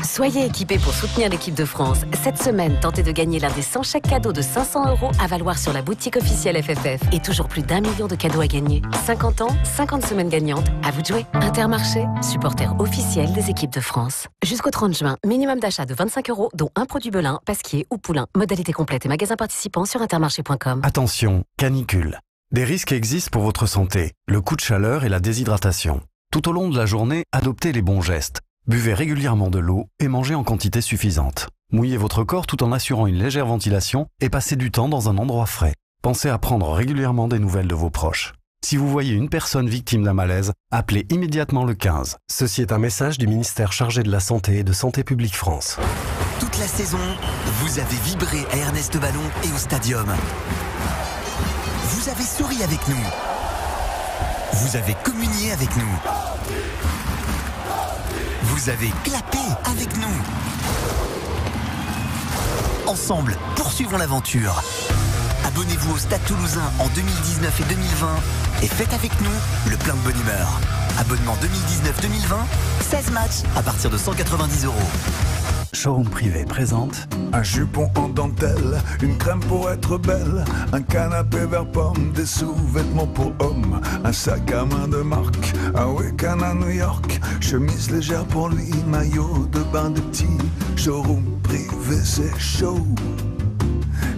Soyez équipés pour soutenir l'équipe de France. Cette semaine, tentez de gagner l'un des 100 chèques cadeaux de 500 € à valoir sur la boutique officielle FFF. Et toujours plus d'1 million de cadeaux à gagner. 50 ans, 50 semaines gagnantes. À vous de jouer. Intermarché, supporter officiel des équipes de France. Jusqu'au 30 juin, minimum d'achat de 25 €, dont un produit Belin, Pasquier ou Poulain. Modalité complète et magasins participants sur intermarché.com. Attention, canicule. Des risques existent pour votre santé. Le coup de chaleur et la déshydratation. Tout au long de la journée, adoptez les bons gestes. Buvez régulièrement de l'eau et mangez en quantité suffisante. Mouillez votre corps tout en assurant une légère ventilation et passez du temps dans un endroit frais. Pensez à prendre régulièrement des nouvelles de vos proches. Si vous voyez une personne victime d'un malaise, appelez immédiatement le 15. Ceci est un message du ministère chargé de la Santé et de Santé publique France. Toute la saison, vous avez vibré à Ernest Ballon et au Stadium. Vous avez souri avec nous. Vous avez communié avec nous. Vous avez clapé avec nous. Ensemble, poursuivons l'aventure. Abonnez-vous au Stade Toulousain en 2019 et 2020 et faites avec nous le plein de bonne humeur. Abonnement 2019-2020, 16 matchs à partir de 190 €. Showroom privé présente un jupon en dentelle, une crème pour être belle, un canapé vert pomme, des sous-vêtements pour hommes, un sac à main de marque, un week-end à New York, chemise légère pour lui, maillot de bain de petit. Showroom privé, c'est chaud.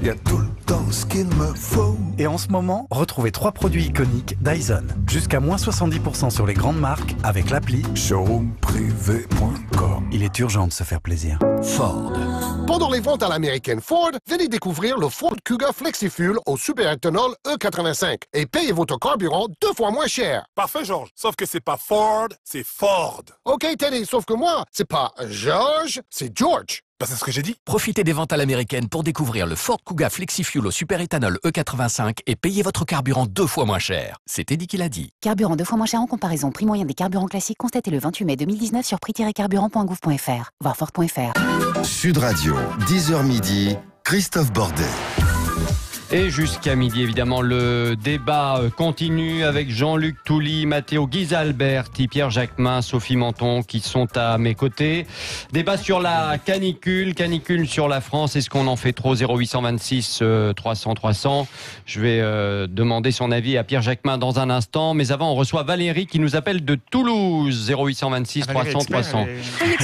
Y a tout le temps ce qu'il me faut. Et en ce moment, retrouvez 3 produits iconiques Dyson. Jusqu'à moins 70% sur les grandes marques avec l'appli showroomprivé.com. Il est urgent de se faire plaisir. Ford. Pendant les ventes à l'américaine Ford, venez découvrir le Ford Kuga FlexiFuel au superéthanol E85 et payez votre carburant 2 fois moins cher. Parfait, Georges. Sauf que c'est pas Ford, c'est Ford. OK, Teddy, sauf que moi, c'est pas George, c'est George. C'est ce que j'ai dit. Profitez des ventes à l'américaine pour découvrir le Ford Kuga FlexiFuel au superéthanol E85 et payez votre carburant 2 fois moins cher. C'est Eddie qui l'a dit. Carburant 2 fois moins cher en comparaison. Prix moyen des carburants classiques constaté le 28 mai 2019 sur prix-carburant.gouv.fr. Voir Ford.fr. Sud Radio, 10h midi, Christophe Bordet. Et jusqu'à midi, évidemment, le débat continue avec Jean-Luc Touly, Matteo Ghisalberti, Pierre Jacquemin, Sophie Menton qui sont à mes côtés. Débat sur la canicule sur la France. Est-ce qu'on en fait trop ? 0826 300 300. Je vais demander son avis à Pierre Jacquemin dans un instant. Mais avant, on reçoit Valérie qui nous appelle de Toulouse. 0826 300 300.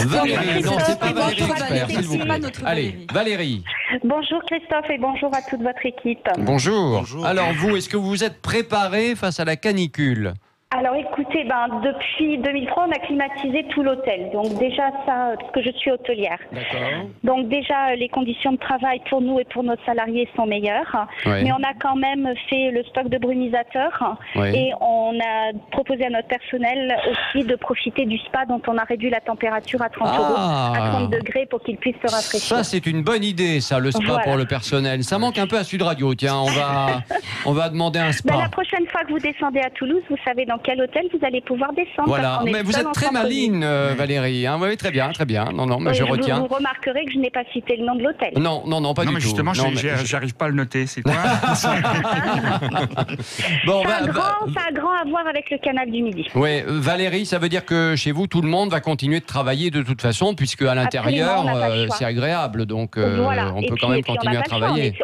Valérie, non, c'est pas Valérie expert, s'il vous plaît. Allez, Valérie. Bonjour Christophe et bonjour à toute votre équipe. Bonjour. Alors vous, est-ce que vous vous êtes préparé face à la canicule ? Alors écoutez, depuis 2003, on a climatisé tout l'hôtel. Donc déjà ça, parce que je suis hôtelière. D'accord. Donc déjà, les conditions de travail pour nous et pour nos salariés sont meilleures. Ouais. Mais on a quand même fait le stock de brumisateurs. Ouais. Et on a proposé à notre personnel aussi de profiter du spa dont on a réduit la température à 30 euros, à 30 degrés pour qu'ils puissent se rafraîchir. Ça, c'est une bonne idée, ça, le spa pour le personnel. Ça manque un peu à Sud Radio. Tiens, on va demander un spa. La prochaine fois que vous descendez à Toulouse, vous savez dans quel hôtel vous allez pouvoir descendre. Voilà, mais vous êtes très maligne, Valérie. Hein. Oui, très bien, très bien. Non, mais je retiens. Vous remarquerez que je n'ai pas cité le nom de l'hôtel. Non, pas du tout. Justement, j'arrive pas à le noter. C'est quoi? Ça a grand à voir avec le canal du Midi. Oui, Valérie, ça veut dire que chez vous, tout le monde va continuer de travailler de toute façon, puisque à l'intérieur, c'est agréable. Donc, on peut quand même continuer à travailler.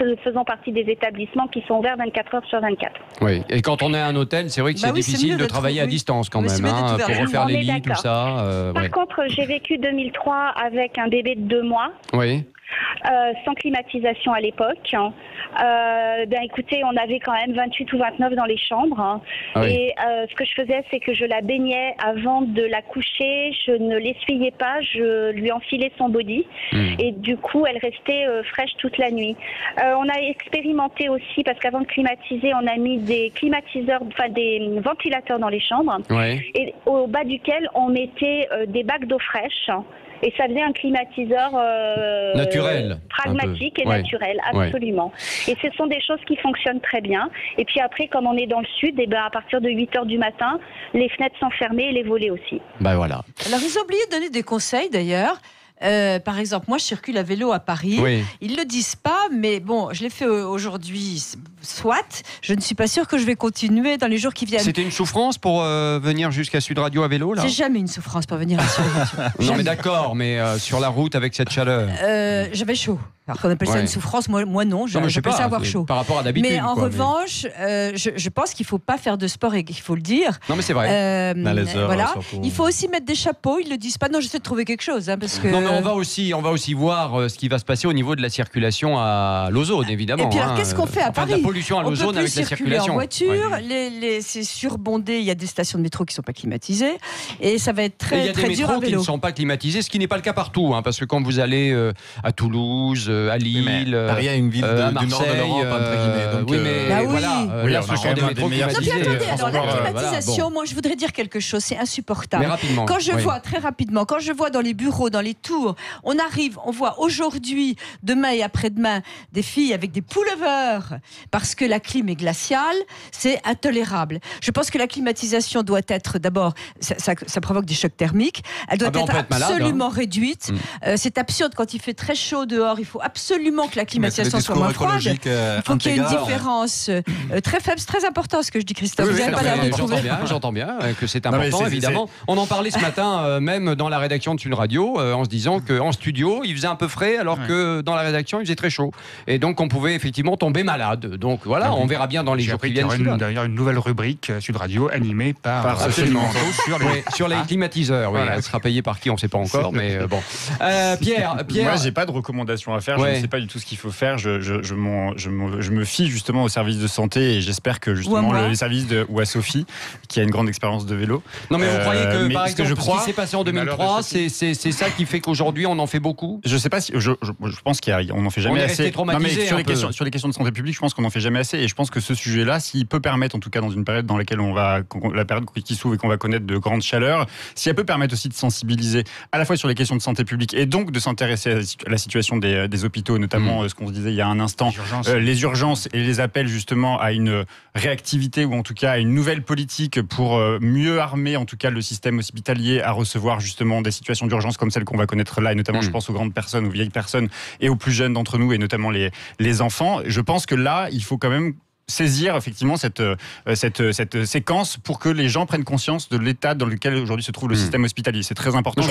Nous faisons partie des établissements qui sont ouverts 24 heures sur 24. Oui, et quand on est à un hôtel, c'est vrai que c'est difficile de travailler à distance quand même, pour refaire les lits, tout ça. Par contre, j'ai vécu 2003 avec un bébé de 2 mois. Oui. Sans climatisation à l'époque. Écoutez, on avait quand même 28 ou 29 dans les chambres. Et ce que je faisais, c'est que je la baignais avant de la coucher. Je ne l'essuyais pas, je lui enfilais son body. Et du coup, elle restait fraîche toute la nuit. On a expérimenté aussi, parce qu'avant de climatiser, on a mis des climatiseurs, des ventilateurs dans les chambres. Et au bas duquel, on mettait des bacs d'eau fraîche. Et ça faisait un climatiseur naturel, pragmatique et naturel, absolument. Et ce sont des choses qui fonctionnent très bien. Et puis après, comme on est dans le sud, à partir de 8h du matin, les fenêtres sont fermées et les volets aussi. Voilà. Alors, vous oubliez de donner des conseils d'ailleurs. Par exemple, moi je circule à vélo à Paris. Ils le disent pas, mais bon, je l'ai fait aujourd'hui. Soit, je ne suis pas sûre que je vais continuer dans les jours qui viennent. C'était une souffrance pour venir jusqu'à Sud Radio à vélo là? C'est jamais une souffrance pour venir à Sud Radio. Non mais d'accord, mais sur la route avec cette chaleur. J'avais chaud. Alors qu'on appelle ça une souffrance, moi non, j'appelle ça avoir chaud. Par rapport à d'habitude. Mais en revanche, je pense qu'il ne faut pas faire de sport et qu'il faut le dire. Non mais c'est vrai. Les heures, voilà. surtout. Il faut aussi mettre des chapeaux, ils ne le disent pas. Non, j'essaie de trouver quelque chose. Parce que... Non mais on va aussi voir ce qui va se passer au niveau de la circulation à l'ozone, évidemment. Et puis alors, qu'est-ce qu'on fait à Paris? La pollution à l'ozone avec la circulation. En voiture, c'est surbondé, il y a des stations de métro qui ne sont pas climatisées. Et ça va être très dur à vélo. Il y a des métros qui ne sont pas climatisés, ce qui n'est pas le cas partout. Parce que quand vous allez à Toulouse, à Lille... Paris a une ville du nord de l'Europe, entre guillemets. Donc, là, ce sont des métros climatisés. Alors, la climatisation, moi, je voudrais dire quelque chose, c'est insupportable. Mais rapidement. Quand je vois, très rapidement, quand je vois dans les bureaux, dans les tours, on voit aujourd'hui, demain et après-demain, des filles avec des pullovers, parce que la clim est glaciale, c'est intolérable. Je pense que la climatisation doit être, d'abord, ça provoque des chocs thermiques, elle doit être absolument réduite. C'est absurde, quand il fait très chaud dehors, il faut absolument que la climatisation soit moins froide. Il faut qu'il y ait une différence très faible. C'est très important ce que je dis, Christophe. Vous n'avez pas l'air de trouver. J'entends bien que c'est important, évidemment. On en parlait ce matin, même dans la rédaction de Sud Radio, en se disant qu'en studio, il faisait un peu frais, alors que dans la rédaction, il faisait très chaud. Et donc, on pouvait effectivement tomber malade. Donc voilà, on verra bien dans les jours qui viennent. Il y aura d'ailleurs une nouvelle rubrique Sud Radio animée par sur les climatiseurs. Elle sera payée par qui, on ne sait pas encore, mais bon. Pierre. Moi, j'ai pas de recommandation à faire. Je ne sais pas du tout ce qu'il faut faire. Je me fie justement au service de santé et j'espère que justement les services ou à Sophie, qui a une grande expérience de vélo. Non, mais vous croyez que par exemple, ce qui s'est passé en 2003, c'est ça qui fait qu'aujourd'hui on en fait beaucoup? Je sais pas si je pense qu'on n'en fait jamais assez. Non, mais sur les questions de santé publique, je pense qu'on n'en fait jamais assez et je pense que ce sujet-là, s'il peut permettre, en tout cas dans une période dans laquelle la période qui s'ouvre et qu'on va connaître de grandes chaleurs, si elle peut permettre aussi de sensibiliser à la fois sur les questions de santé publique et donc de s'intéresser à la situation des hôpitaux, notamment ce qu'on se disait il y a un instant, les urgences et les appels justement à une réactivité ou en tout cas à une nouvelle politique pour mieux armer en tout cas le système hospitalier à recevoir justement des situations d'urgence comme celles qu'on va connaître là, et notamment je pense aux grandes personnes, aux vieilles personnes et aux plus jeunes d'entre nous et notamment les enfants. Je pense que là, il faut quand même saisir effectivement cette séquence pour que les gens prennent conscience de l'état dans lequel aujourd'hui se trouve le système hospitalier. C'est très important. Les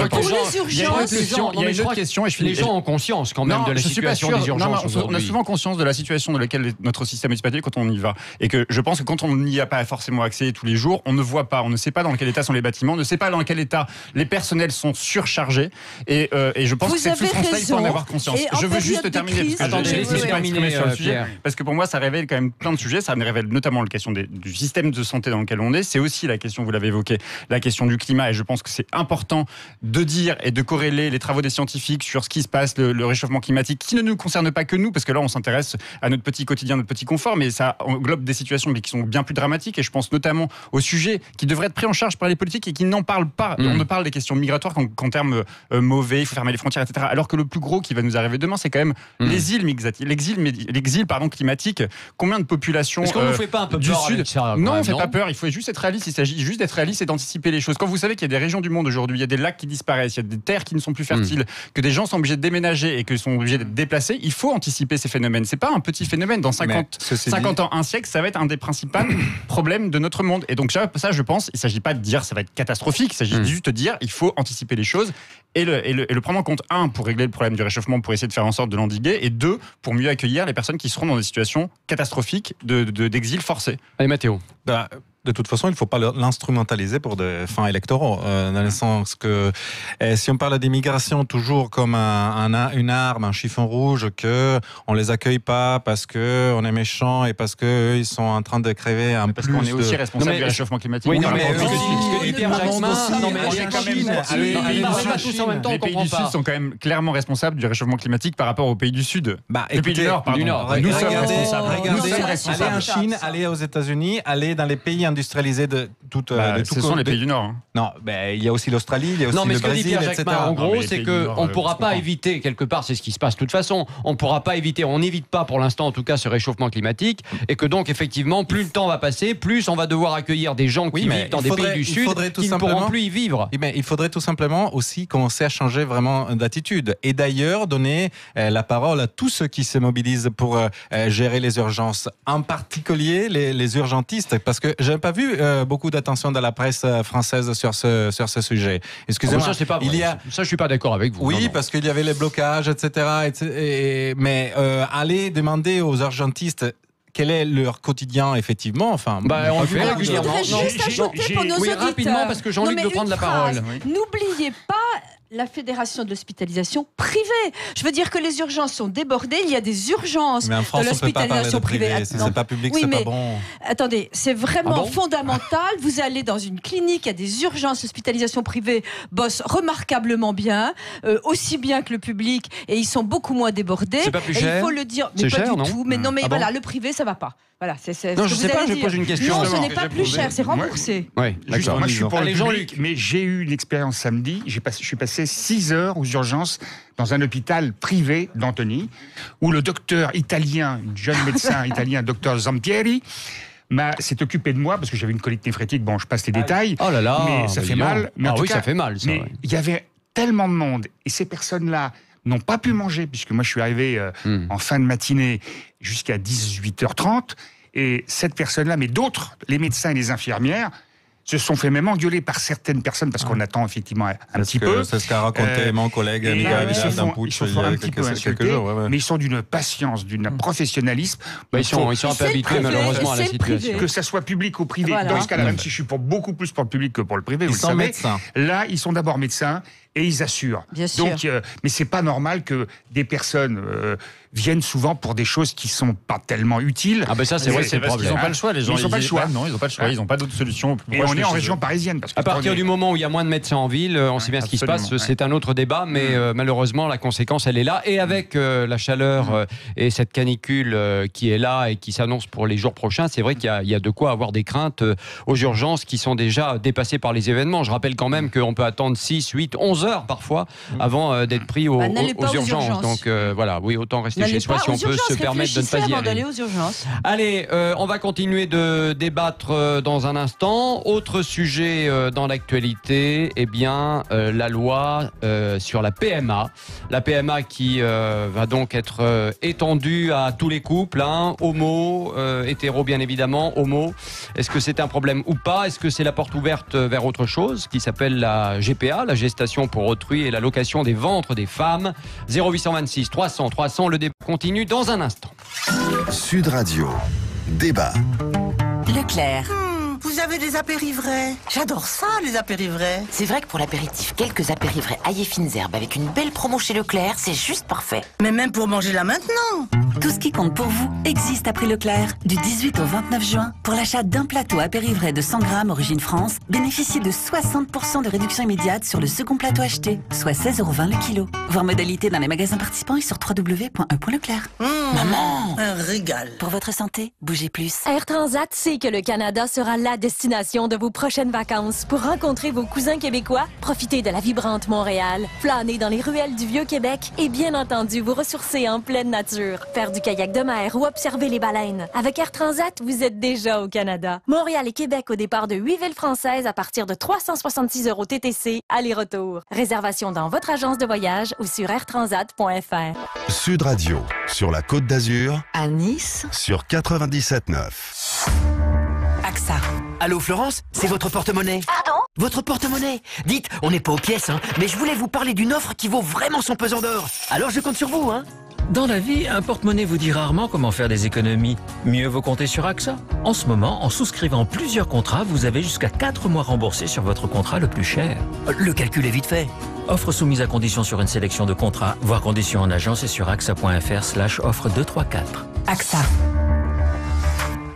gens ont conscience quand même de la situation des urgences. On a souvent conscience de la situation dans laquelle notre système hospitalier quand on y va. Et que je pense que quand on n'y a pas forcément accès tous les jours, on ne voit pas, on ne sait pas dans quel état sont les bâtiments, on ne sait pas dans quel état les personnels sont surchargés. Et je pense que cette souffrance-là, il faut en avoir conscience. Je veux juste terminer, parce que j'ai terminé sur le sujet, parce que pour moi, ça révèle quand même plein de sujets. sujets. Ça révèle notamment la question du système de santé dans lequel on est. C'est aussi la question, vous l'avez évoqué, la question du climat. Et je pense que c'est important de dire et de corréler les travaux des scientifiques sur ce qui se passe, le réchauffement climatique, qui ne nous concerne pas que nous, parce que là, on s'intéresse à notre petit quotidien, notre petit confort, mais ça englobe des situations qui sont bien plus dramatiques. Et je pense notamment aux sujets qui devraient être pris en charge par les politiques et qui n'en parlent pas. On ne parle des questions migratoires qu'en termes mauvais, il faut fermer les frontières, etc. Alors que le plus gros qui va nous arriver demain, c'est quand même l'exil climatique. Combien de populations Est-ce qu'on ne fait pas un peu du peur Sud avec ça, Non, on ne fait non pas peur. Il faut juste être réaliste. Il s'agit juste d'être réaliste et d'anticiper les choses. Quand vous savez qu'il y a des régions du monde aujourd'hui, il y a des lacs qui disparaissent, il y a des terres qui ne sont plus fertiles, que des gens sont obligés de déménager et que sont obligés d'être déplacés, il faut anticiper ces phénomènes. C'est pas un petit phénomène. Dans 50 ans, un siècle, ça va être un des principaux problèmes de notre monde. Et donc ça, je pense, il ne s'agit pas de dire ça va être catastrophique. Il s'agit juste de dire il faut anticiper les choses et le prendre en compte. 1, pour régler le problème du réchauffement, pour essayer de faire en sorte de l'endiguer, et 2, pour mieux accueillir les personnes qui seront dans des situations catastrophiques d'exil forcé. Allez, Mathéo. De toute façon, il ne faut pas l'instrumentaliser pour des fins électoraux, dans le sens que si on parle d'immigration toujours comme une arme, un chiffon rouge, qu'on ne les accueille pas parce qu'on est méchant et parce qu'eux, ils sont en train de créer parce qu'on est aussi responsable du réchauffement climatique. Oui, non, mais les pays du Sud sont quand même clairement responsables du réchauffement climatique par rapport aux pays du Sud. Les pays du Nord, pardon. Nous sommes responsables. Allez en Chine, allez aux États-Unis, allez dans les pays industrialisés de tout. Ce sont les pays du Nord. Non, il y a aussi l'Australie, il y a aussi le Brésil, etc. En gros, c'est qu'on ne pourra pas éviter, quelque part, c'est ce qui se passe de toute façon, on ne pourra pas éviter, on n'évite pas pour l'instant en tout cas ce réchauffement climatique, et que donc effectivement, plus le temps va passer, plus on va devoir accueillir des gens qui vivent dans des pays du Sud qui ne pourront plus y vivre. Mais il faudrait tout simplement aussi commencer à changer vraiment d'attitude. Et d'ailleurs, donner la parole à tous ceux qui se mobilisent pour gérer les urgences, en particulier les urgentistes, parce que je n'ai pas vu beaucoup d'attention de la presse française sur ce sujet. Excusez-moi. Ça, je suis pas d'accord avec vous. Oui, non. Parce qu'il y avait les blocages, etc. Mais aller demander aux urgentistes quel est leur quotidien, effectivement. Enfin, on le fait régulièrement. Je voudrais juste ajouter pour nos auditeurs. Rapidement, parce que Jean-Luc veut prendre la parole. N'oubliez pas la Fédération de l'hospitalisation privée. Je veux dire que les urgences sont débordées. Il y a des urgences de l'hospitalisation privée. Si c'est pas public, c'est pas bon. Attendez, c'est vraiment fondamental. Vous allez dans une clinique, il y a des urgences, l'hospitalisation privée bosse remarquablement bien, aussi bien que le public, et ils sont beaucoup moins débordés. C'est pas plus cher. Il faut le dire, mais c'est pas cher, du tout. Mais non, mais voilà, le privé, ça va pas. Voilà, non, je sais pas, je pose une question. Non, ce n'est pas plus cher, c'est remboursé. Moi, je suis pour les Jean-Luc, mais j'ai eu une expérience samedi. Je suis passé 6 heures aux urgences dans un hôpital privé d'Antony, où le docteur italien, jeune médecin italien, docteur Zampieri, s'est occupé de moi parce que j'avais une colite néphrétique. Bon, je passe les détails. Oh là là, mais ça fait mal. Mais en tout cas, ça fait mal. Mais il y avait tellement de monde, et ces personnes-là n'ont pas pu manger, puisque moi je suis arrivé en fin de matinée jusqu'à 18h30, et cette personne-là, mais d'autres, les médecins et les infirmières, se sont fait même engueuler par certaines personnes, parce qu'on attend effectivement un petit peu. C'est ce qu'a raconté mon collègue Miguel Dampouch il y a quelques jours. Mais ils sont d'une patience, d'une professionnalisme. Ils sont un peu habitués malheureusement à la situation. Que ça soit public ou privé. Voilà. Dans ce cas-là, même si je suis beaucoup plus pour le public que pour le privé, ils sont médecins. Là, ils sont d'abord médecins et ils assurent. Bien sûr. Donc, mais c'est pas normal que des personnes viennent souvent pour des choses qui sont pas tellement utiles. Ah ben ça c'est vrai, c'est parce qu'ils n'ont pas le choix. Les gens, ils n'ont pas le choix. Non, ils n'ont pas le choix. Ils n'ont pas d'autre solution. Et on est en région parisienne. Parce que à partir du moment où il y a moins de médecins en ville, on sait bien ce qui se passe. C'est un autre débat, mais malheureusement la conséquence elle est là. Et avec la chaleur et cette canicule qui est là et qui s'annonce pour les jours prochains, c'est vrai qu'il y a de quoi avoir des craintes aux urgences qui sont déjà dépassées par les événements. Je rappelle quand même qu'on peut attendre 6, 8, 11 heures parfois avant d'être pris aux urgences. Donc voilà, oui, autant rester chez soi si on peut se permettre de ne pas y aller. Allez, on va continuer de débattre dans un instant. Autre sujet dans l'actualité, la loi sur la PMA. La PMA qui va donc être étendue à tous les couples, homo, hétéro bien évidemment, homo. Est-ce que c'est un problème ou pas? Est-ce que c'est la porte ouverte vers autre chose qui s'appelle la GPA, la gestation pour autrui et la location des ventres des femmes? 0826 300 300, le débat continue dans un instant. Sud Radio, débat. Leclerc. Vous avez des apérivrés? J'adore ça, les apérivrés. C'est vrai que pour l'apéritif, quelques apérivrés aillés fines herbes avec une belle promo chez Leclerc, c'est juste parfait. Mais même pour manger là maintenant. Tout ce qui compte pour vous existe à prix Leclerc. Du 18 au 29 juin, pour l'achat d'un plateau apérivré de 100 grammes origine France, bénéficiez de 60% de réduction immédiate sur le second plateau acheté, soit 16,20 € le kilo. Voir modalité dans les magasins participants et sur www.e.leclerc. Maman, un régal. Pour votre santé, bougez plus. Air Transat sait que le Canada sera la destination de vos prochaines vacances. Pour rencontrer vos cousins québécois, profiter de la vibrante Montréal, flâner dans les ruelles du Vieux-Québec et bien entendu vous ressourcer en pleine nature, faire du kayak de mer ou observer les baleines. Avec Air Transat, vous êtes déjà au Canada. Montréal et Québec au départ de 8 villes françaises à partir de 366 € TTC, aller-retour. Réservation dans votre agence de voyage ou sur airtransat.fr. Sud Radio, sur la Côte d'Azur, À Nice, sur 97.9. AXA. Allô Florence, c'est votre porte-monnaie. Pardon? Votre porte-monnaie. Dites, on n'est pas aux pièces, hein, mais je voulais vous parler d'une offre qui vaut vraiment son pesant d'or. Alors je compte sur vous, hein. Dans la vie, un porte-monnaie vous dit rarement comment faire des économies. Mieux vaut compter sur AXA. En ce moment, en souscrivant plusieurs contrats, vous avez jusqu'à 4 mois remboursés sur votre contrat le plus cher. Le calcul est vite fait. Offre soumise à condition sur une sélection de contrats. Voir conditions en agence et sur axa.fr/offre 234. AXA.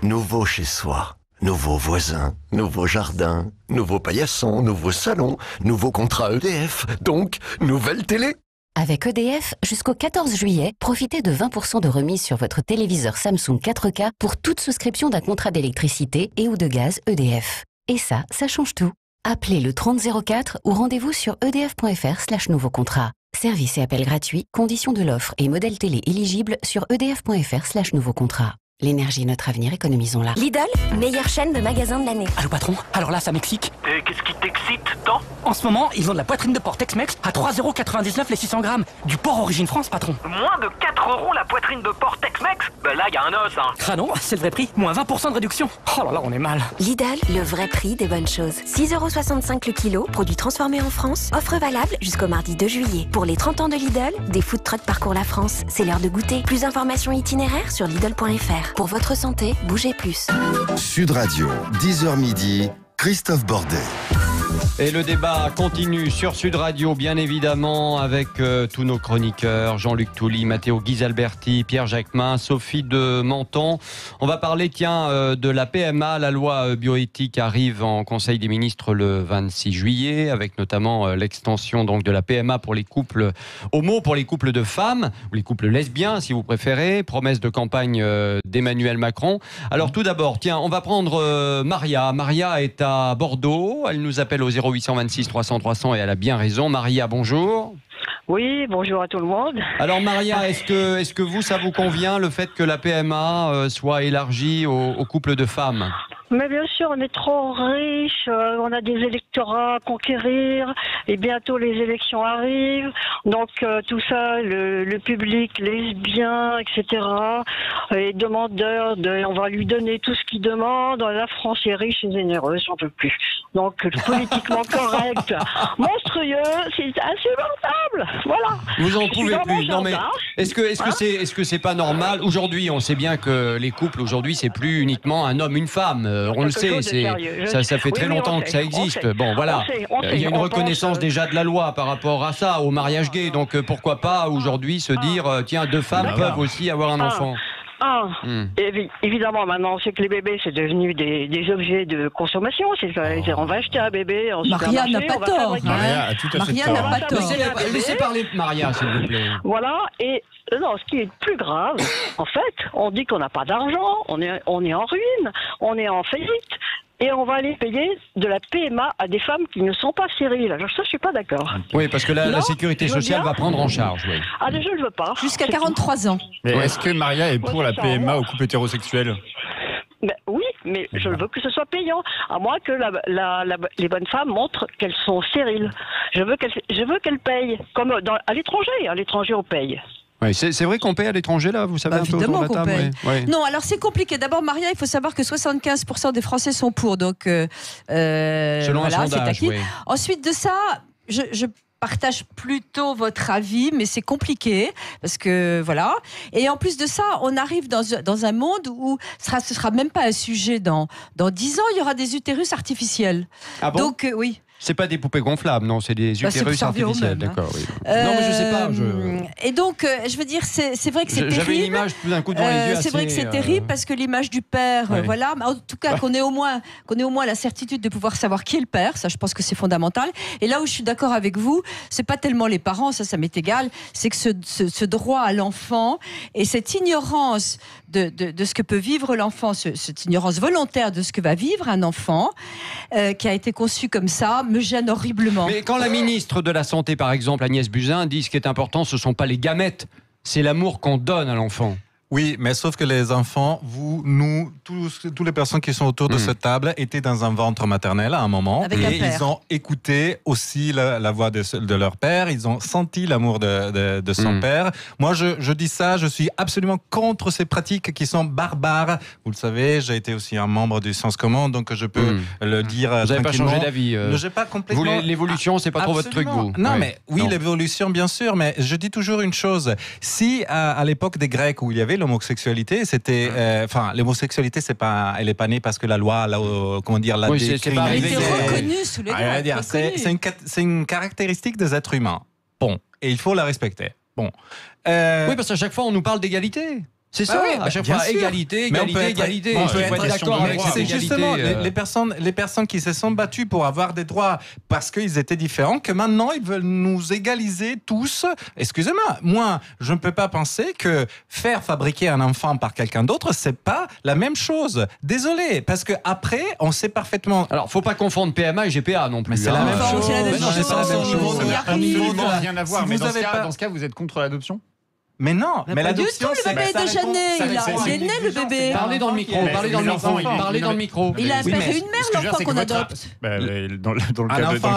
Nouveau chez soi. Nouveaux voisins, nouveau jardin, nouveau paillasson, nouveau salon, nouveau contrat EDF, donc nouvelle télé. Avec EDF, jusqu'au 14 juillet, profitez de 20% de remise sur votre téléviseur Samsung 4K pour toute souscription d'un contrat d'électricité et ou de gaz EDF. Et ça change tout. Appelez le 3004 ou rendez-vous sur edf.fr/nouveau contrat. Service et appel gratuit, conditions de l'offre et modèle télé éligible sur edf.fr/nouveau contrat. L'énergie est notre avenir, économisons-la. Lidl, meilleure chaîne de magasins de l'année. Allô patron, alors là ça m'excite. Et qu'est-ce qui t'excite tant? En ce moment, ils ont de la poitrine de porc Tex-Mex à 3,99 € les 600 grammes. Du porc origine France, patron. Moins de 4 € la poitrine de porc Tex-Mex? Ben là, y a un os, hein. Ah non, c'est le vrai prix. Moins 20% de réduction. Oh là là, on est mal. Lidl, le vrai prix des bonnes choses. 6,65 € le kilo, produit transformé en France. Offre valable jusqu'au mardi 2 juillet. Pour les 30 ans de Lidl, des food trucks parcourent la France. C'est l'heure de goûter. Plus d'informations itinéraires sur Lidl.fr. Pour votre santé, bougez plus. Sud Radio, 10h midi, Christophe Bordet. Et le débat continue sur Sud Radio, bien évidemment, avec tous nos chroniqueurs, Jean-Luc Touly, Matteo Ghisalberti, Pierre Jacquemin, Sophie de Menton. On va parler, de la PMA. La loi bioéthique arrive en Conseil des ministres le 26 juillet, avec notamment l'extension donc de la PMA pour les couples homo, pour les couples de femmes, ou les couples lesbiens, si vous préférez. Promesse de campagne d'Emmanuel Macron. Alors tout d'abord, on va prendre Maria. Maria est à Bordeaux. Elle nous appelle au 0826 300 300 et elle a bien raison. Maria, bonjour. Oui, bonjour à tout le monde. Alors Maria, est-ce que vous, ça vous convient le fait que la PMA soit élargie aux couples de femmes ? Mais bien sûr, on est trop riches, on a des électorats à conquérir et bientôt les élections arrivent. Donc tout ça, le public lesbien, etc., est demandeur, on va lui donner tout ce qu'il demande. La France est riche et généreuse, j'en peux plus. Donc politiquement correct, monstrueux, c'est insupportable. Voilà. Vous en pouvez plus. Non mais est-ce que c'est pas normal aujourd'hui? On sait bien que les couples aujourd'hui c'est plus uniquement un homme une femme. On le sait, ça fait très longtemps que ça existe. Bon voilà, il y a une reconnaissance déjà de la loi par rapport à ça, au mariage gay. Donc pourquoi pas aujourd'hui se dire tiens, deux femmes peuvent aussi avoir un enfant. Évidemment, maintenant, on sait que les bébés, c'est devenu des objets de consommation. On va acheter un bébé en Maria n'a pas tort. Maria a tout à fait tort. Maria n'a pas tort. Laissez parler Maria, s'il vous plaît. Voilà, et non, ce qui est plus grave, en fait, on dit qu'on n'a pas d'argent, on est en ruine, on est en faillite. Et on va aller payer de la PMA à des femmes qui ne sont pas stériles. Alors ça, je suis pas d'accord. Oui, parce que la sécurité sociale va prendre en charge. Oui. Ah, je ne veux pas. Jusqu'à 43 ans. Mais est-ce que Maria est pour la PMA aux couples hétérosexuels? Oui, mais je veux que ce soit payant, à moins que les bonnes femmes montrent qu'elles sont stériles. Je veux qu'elles payent, comme à l'étranger. À l'étranger, on paye. Oui, c'est vrai qu'on paye à l'étranger, là, vous savez, un peu autour de la table. Oui. Non, alors c'est compliqué. D'abord, Maria, il faut savoir que 75% des Français sont pour. Donc, selon un sondage, oui. Ensuite de ça, je partage plutôt votre avis, mais c'est compliqué, parce que voilà. Et en plus de ça, on arrive dans un monde où ce sera même pas un sujet dans 10 ans, il y aura des utérus artificiels. Ah bon ? Donc, oui. C'est pas des poupées gonflables, non, c'est des utérus artificiels. D'accord, oui. Non, mais je sais pas. Et donc, je veux dire, c'est vrai que c'est terrible. J'avais une image tout d'un coup devant les yeux. C'est vrai que c'est terrible parce que l'image du père, voilà. Mais en tout cas, qu'on ait au moins la certitude de pouvoir savoir qui est le père, ça, je pense que c'est fondamental. Et là où je suis d'accord avec vous, c'est pas tellement les parents, ça m'est égal. C'est que ce droit à l'enfant et cette ignorance de ce que peut vivre l'enfant, cette ignorance volontaire de ce que va vivre un enfant qui a été conçu comme ça, me gêne horriblement. Mais quand la ministre de la Santé, par exemple, Agnès Buzyn, dit ce qui est important, ce ne sont pas les gamètes, c'est l'amour qu'on donne à l'enfant. Oui, mais sauf que les enfants, vous, nous, toutes les personnes qui sont autour de cette table étaient dans un ventre maternel à un moment. Avec et ils ont écouté aussi la voix de leur père. Ils ont senti l'amour de son père. Moi, je dis ça, je suis absolument contre ces pratiques qui sont barbares. Vous le savez, j'ai été aussi un membre du Sens Commun, donc je peux le dire vous n'avez pas changé d'avis j'ai pas complètement... Vous, l'évolution, c'est pas trop votre truc, vous. Non, mais oui, l'évolution, bien sûr. Mais je dis toujours une chose. Si, à l'époque des Grecs, où il y avait l'homosexualité, c'était, l'homosexualité, elle est pas née parce que la loi, comment dire, l'a décriminalisée. Elle était reconnue sous les Grecs. C'est une caractéristique des êtres humains. Bon, et il faut la respecter. Bon. Oui, parce qu'à chaque fois, on nous parle d'égalité. C'est ça, à chaque fois, égalité. On peut être d'accord avec cette égalité. C'est justement les personnes qui se sont battues pour avoir des droits parce qu'ils étaient différents, que maintenant ils veulent nous égaliser tous. Excusez-moi, moi, je ne peux pas penser que faire fabriquer un enfant par quelqu'un d'autre, c'est pas la même chose. Désolé, parce que après, on sait parfaitement. Alors, faut pas confondre PMA et GPA non plus. Mais c'est la même chose. C'est la même chose. Ça n'a absolument rien à voir. Mais dans ce cas, vous êtes contre l'adoption ? Mais non, mais l'adoption, le bébé est déjà né. Il est né, le bébé. Parlez dans le micro. Parlez dans le micro. Il a un père et une mère, l'enfant qu'on adopte. Un enfant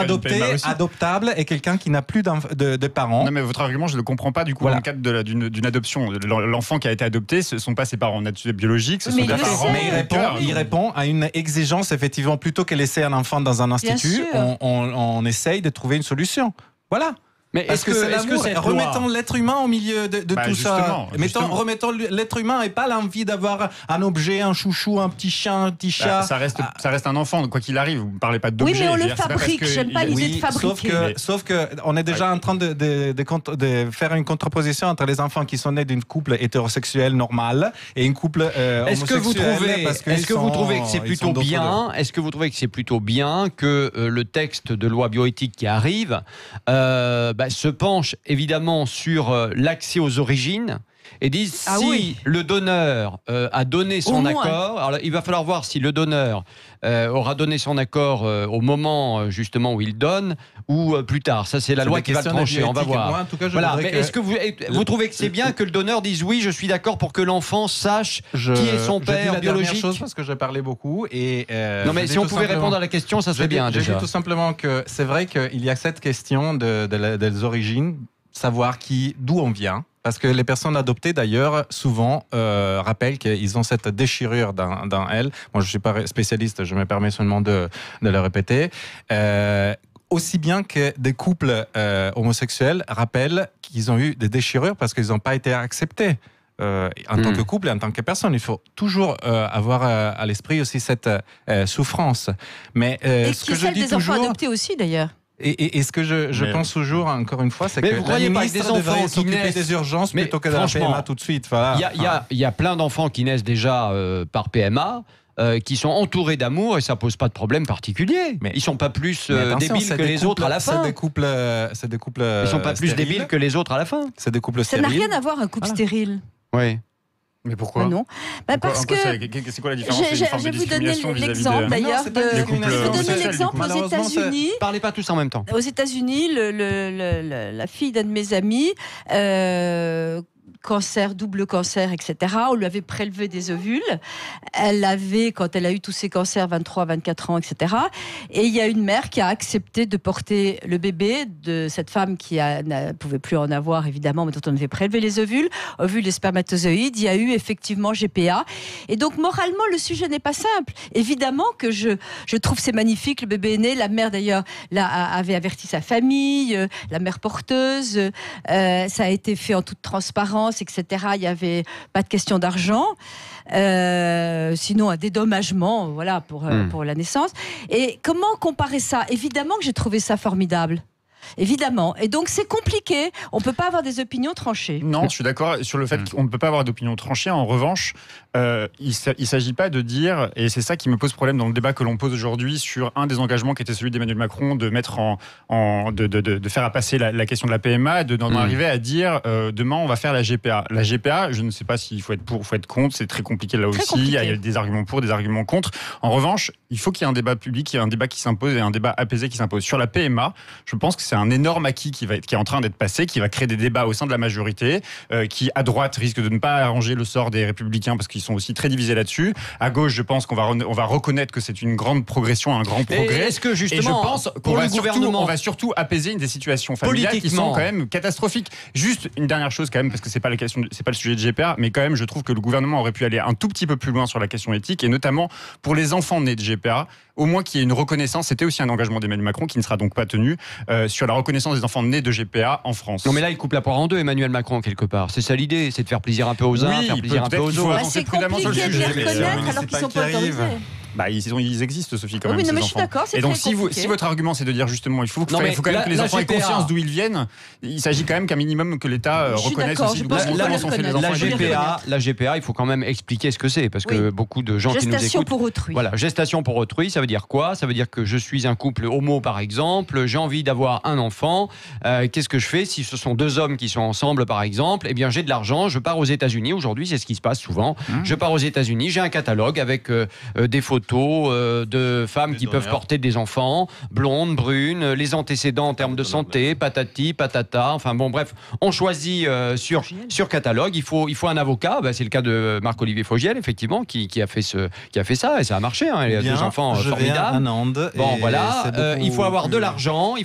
adoptable est quelqu'un qui n'a plus de parents. Non, mais votre argument, je ne le comprends pas. Du coup, dans le cadre d'une adoption, l'enfant qui a été adopté, ce ne sont pas ses parents biologiques, ce sont des parents. Mais il répond à une exigence, effectivement, plutôt que laisser un enfant dans un institut, on essaye de trouver une solution. Voilà. Mais est-ce que remettons l'être humain au milieu de tout ça. Remettons l'être humain et pas l'envie d'avoir un objet, un chouchou, un petit chien, un petit chat. Ça reste un enfant, quoi qu'il arrive. Vous ne parlez pas d'objet. Oui, mais on le fabrique. J'aime pas l'idée de fabriquer. Sauf que on est déjà en train de faire une contraposition entre les enfants qui sont nés d'une couple hétérosexuel normal et une couple homosexuel. Est-ce que vous trouvez que c'est plutôt bien ? Est-ce que vous trouvez que c'est plutôt bien que le texte de loi bioéthique qui arrive se penche évidemment sur l'accès aux origines et disent le donneur a donné son accord. Alors, il va falloir voir si le donneur aura donné son accord au moment justement où il donne ou plus tard. Ça, c'est la loi qui va le trancher. On va voir. Moi, en tout cas, mais est-ce que vous trouvez que c'est bien que le donneur dise oui, je suis d'accord pour que l'enfant sache qui est son père biologique? Je chose parce que j'ai parlé beaucoup et non, mais si on pouvait répondre à la question, ça serait bien. Je dis tout simplement que c'est vrai qu'il y a cette question des origines, savoir d'où on vient. Parce que les personnes adoptées, d'ailleurs, souvent rappellent qu'ils ont cette déchirure dans elles. Moi, je ne suis pas spécialiste, je me permets seulement de le répéter. Aussi bien que des couples homosexuels rappellent qu'ils ont eu des déchirures parce qu'ils n'ont pas été acceptés. En tant que couple et en tant que personne, il faut toujours avoir à l'esprit aussi cette souffrance. Mais et ce que je dis des enfants adoptés aussi, d'ailleurs. Et ce que je pense toujours, encore une fois, c'est que la ministre devrait s'occuper des urgences plutôt que de la PMA tout de suite. Il y a plein d'enfants qui naissent déjà par PMA, qui sont entourés d'amour et ça pose pas de problème particulier. Mais ils sont pas plus débiles que les autres à la fin. C'est des couples. Ils sont pas plus débiles que les autres à la fin. C'est des couples stériles. Ça n'a rien à voir un couple stérile. Oui. Mais pourquoi ? Non. Parce que c'est quoi la différence ? Je vais vous donner l'exemple d'ailleurs. Je vais vous donner l'exemple aux États-Unis. Parlez pas tous en même temps. Aux États-Unis, la fille d'un de mes amis. Cancer, double cancer, etc. On lui avait prélevé des ovules. Elle avait, quand elle a eu tous ces cancers, 23, 24 ans, etc. Et il y a une mère qui a accepté de porter le bébé de cette femme qui ne pouvait plus en avoir, évidemment, mais dont on avait prélevé les ovules et spermatozoïdes. Il y a eu effectivement GPA. Et donc, moralement, le sujet n'est pas simple. Évidemment que je trouve c'est magnifique, le bébé est né. La mère, d'ailleurs, avait averti sa famille, la mère porteuse. Ça a été fait en toute transparence. naissance, etc., il n'y avait pas de question d'argent. Sinon, un dédommagement, voilà, pour la naissance. Et comment comparer ça ? Évidemment que j'ai trouvé ça formidable. Évidemment. Et donc, c'est compliqué. On ne peut pas avoir des opinions tranchées. Non, je suis d'accord sur le fait qu'on ne peut pas avoir d'opinion tranchée. En revanche, il ne s'agit pas de dire, et c'est ça qui me pose problème dans le débat que l'on pose aujourd'hui sur un des engagements qui était celui d'Emmanuel Macron de mettre de faire passer la question de la PMA, d'en arriver à dire demain on va faire la GPA. La GPA, je ne sais pas s'il faut être pour ou faut être contre, c'est très compliqué là aussi. Il y a des arguments pour, des arguments contre. En revanche, il faut qu'il y ait un débat public, qu'il y ait un débat qui s'impose et un débat apaisé qui s'impose. Sur la PMA, je pense que c'est un énorme acquis qui est en train d'être passé, qui va créer des débats au sein de la majorité, qui à droite risque de ne pas arranger le sort des Républicains parce qu'ils sont aussi très divisés là-dessus. À gauche, je pense qu'on va reconnaître que c'est une grande progression, un grand progrès. Est-ce que justement, et je pense on va surtout apaiser des situations familiales qui sont quand même catastrophiques. Juste une dernière chose quand même, parce que c'est pas le sujet de GPA, mais quand même, je trouve que le gouvernement aurait pu aller un tout petit peu plus loin sur la question éthique, et notamment pour les enfants nés de GPA, au moins qu'il y ait une reconnaissance. C'était aussi un engagement d'Emmanuel Macron qui ne sera donc pas tenu sur la reconnaissance des enfants nés de GPA en France. Non, mais là, il coupe la poire en deux, Emmanuel Macron, quelque part. C'est ça l'idée, c'est de faire plaisir un peu aux uns, faire plaisir un peu aux autres. C'est compliqué de les reconnaître alors qu'ils ne sont pas autorisés. Ils existent, Sophie, quand même. Oui, ces mais enfants. je suis d'accord, c'est et donc, très compliqué. si votre argument, c'est de dire justement, il faut quand même que les enfants aient conscience d'où ils viennent, il s'agit quand même qu'un minimum que l'État reconnaisse aussi comment sont faits les enfants. La GPA, il faut quand même expliquer ce que c'est, parce que beaucoup de gens qui nous écoutent. Gestation pour autrui. Voilà, gestation pour autrui, ça veut dire quoi ? Ça veut dire que je suis un couple homo, par exemple, j'ai envie d'avoir un enfant. Qu'est-ce que je fais si ce sont deux hommes qui sont ensemble, par exemple ? Eh bien, j'ai de l'argent, je pars aux États-Unis. Aujourd'hui, c'est ce qui se passe souvent. Je pars aux États-Unis, j'ai un catalogue avec des photos de femmes qui peuvent porter des enfants, blondes, brunes, les antécédents en termes de santé, patati, patata, enfin bon, bref, on choisit sur catalogue. Il faut un avocat, c'est le cas de Marc-Olivier Fogiel, effectivement, qui a fait ça, et ça a marché, hein, il a deux enfants formidables. Bon, voilà, il faut avoir de l'argent,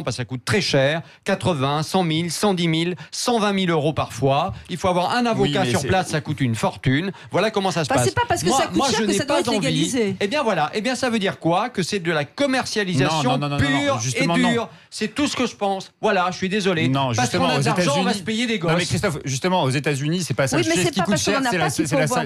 parce que ça coûte très cher, 80, 100 000, 110 000, 120 000 euros parfois. Il faut avoir un avocat sur place, ça coûte une fortune. Voilà comment ça se passe. C'est pas parce que ça coûte cher que ça doit être légalisé. Eh bien voilà, ça veut dire quoi ? Que c'est de la commercialisation pure et dure. C'est tout ce que je pense. Voilà, je suis désolé. Non, parce qu'on a de l'argent, on va se payer des gosses. Non mais Christophe, justement, aux États-Unis, c'est pas ça. Oui, mais ce qui coûte cher,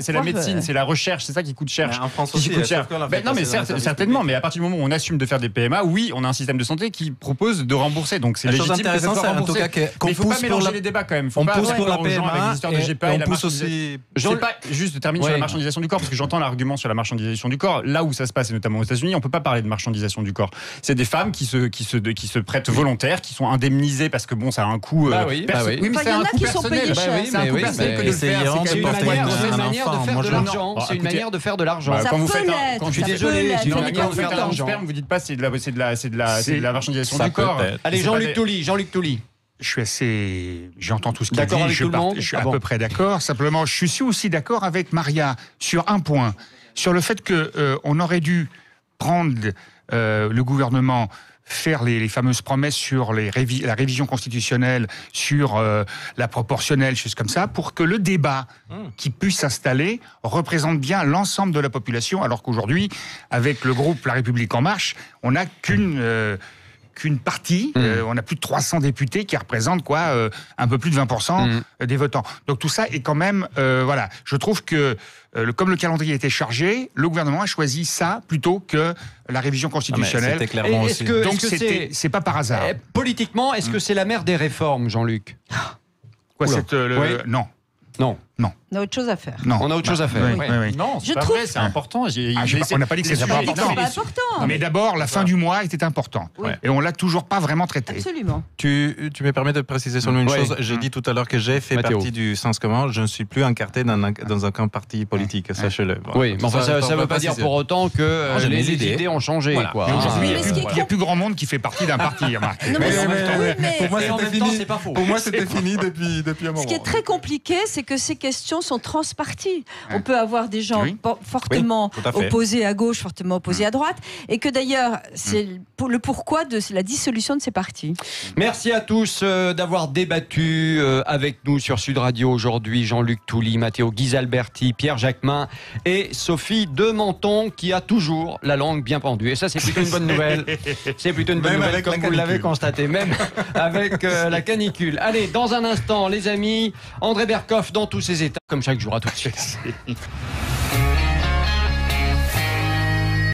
c'est la médecine, c'est la recherche, c'est ça qui coûte cher. En France aussi, non mais certainement, mais à partir du moment où on assume de faire des PMA, oui, on a un système de santé qui propose de rembourser, donc c'est légitime que ça soit remboursé. Mais il faut pas mélanger les débats quand même. On pousse pour la PMA avec l'histoire de GPA et la aussi. Je sais pas, juste terminer sur la marchandisation du corps, parce que j'entends l'argument sur la marchandisation du corps. Là où ça se passe, et notamment aux États-Unis, on peut pas parler de marchandisation du corps. C'est des femmes qui se prêtent volontaires, qui sont indemnisées parce que bon, ça a un coût. Oui, mais c'est un coût personnel. C'est un coût personnel que de le faire. C'est une manière de faire de l'argent. C'est une manière de faire de l'argent. Quand vous faites je suis désolé, c'est une manière de faire de l'argent. Vous dites pas c'est de la marchandisation du corps. Allez, Jean-Luc Touly. J'entends tout ce qu'il dit. Je suis à peu près d'accord. Simplement, je suis aussi d'accord avec Maria sur un point, sur le fait que on aurait dû prendre le gouvernement faire les fameuses promesses sur la révision constitutionnelle, sur la proportionnelle, choses comme ça, pour que le débat qui puisse s'installer représente bien l'ensemble de la population, alors qu'aujourd'hui, avec le groupe La République En Marche, on n'a qu'une partie, on a plus de 300 députés qui représentent un peu plus de 20% des votants. Donc tout ça est quand même, voilà, je trouve que comme le calendrier était chargé, le gouvernement a choisi ça plutôt que la révision constitutionnelle. C'était clairement aussi. Donc c'est pas par hasard. Politiquement, est-ce que c'est la mère des réformes, Jean-Luc ? Non. Non. On a autre chose à faire. Non. On a autre chose à faire. Oui. Non, c'est pas vrai, c'est important. On n'a pas dit que c'était pas important. Mais d'abord, la fin du mois était importante. Et on l'a toujours pas vraiment traité. Absolument. Tu me permets de préciser seulement une chose. J'ai dit tout à l'heure que j'ai fait partie du sens commun. Je ne suis plus incarté dans aucun parti politique, sachez-le. Oui, mais enfin, ça ne veut pas dire pour autant que les idées ont changé. Aujourd'hui, il n'y a plus grand monde qui fait partie d'un parti. Pour moi, c'était fini depuis un moment. Ce qui est très compliqué, c'est que ces questions sont transparties. On peut avoir des gens fortement opposés à gauche, fortement opposés à droite, et que d'ailleurs, c'est le pourquoi de la dissolution de ces partis. Merci à tous d'avoir débattu avec nous sur Sud Radio aujourd'hui. Jean-Luc Touly, Matteo Ghisalberti, Pierre Jacquemin et Sophie de Menton, qui a toujours la langue bien pendue. Et ça, c'est plutôt une bonne nouvelle. C'est plutôt une bonne nouvelle, comme vous l'avez constaté, même avec la canicule. Allez, dans un instant, les amis, André Berkoff dans tous ses états, comme chaque jour. À tout de suite.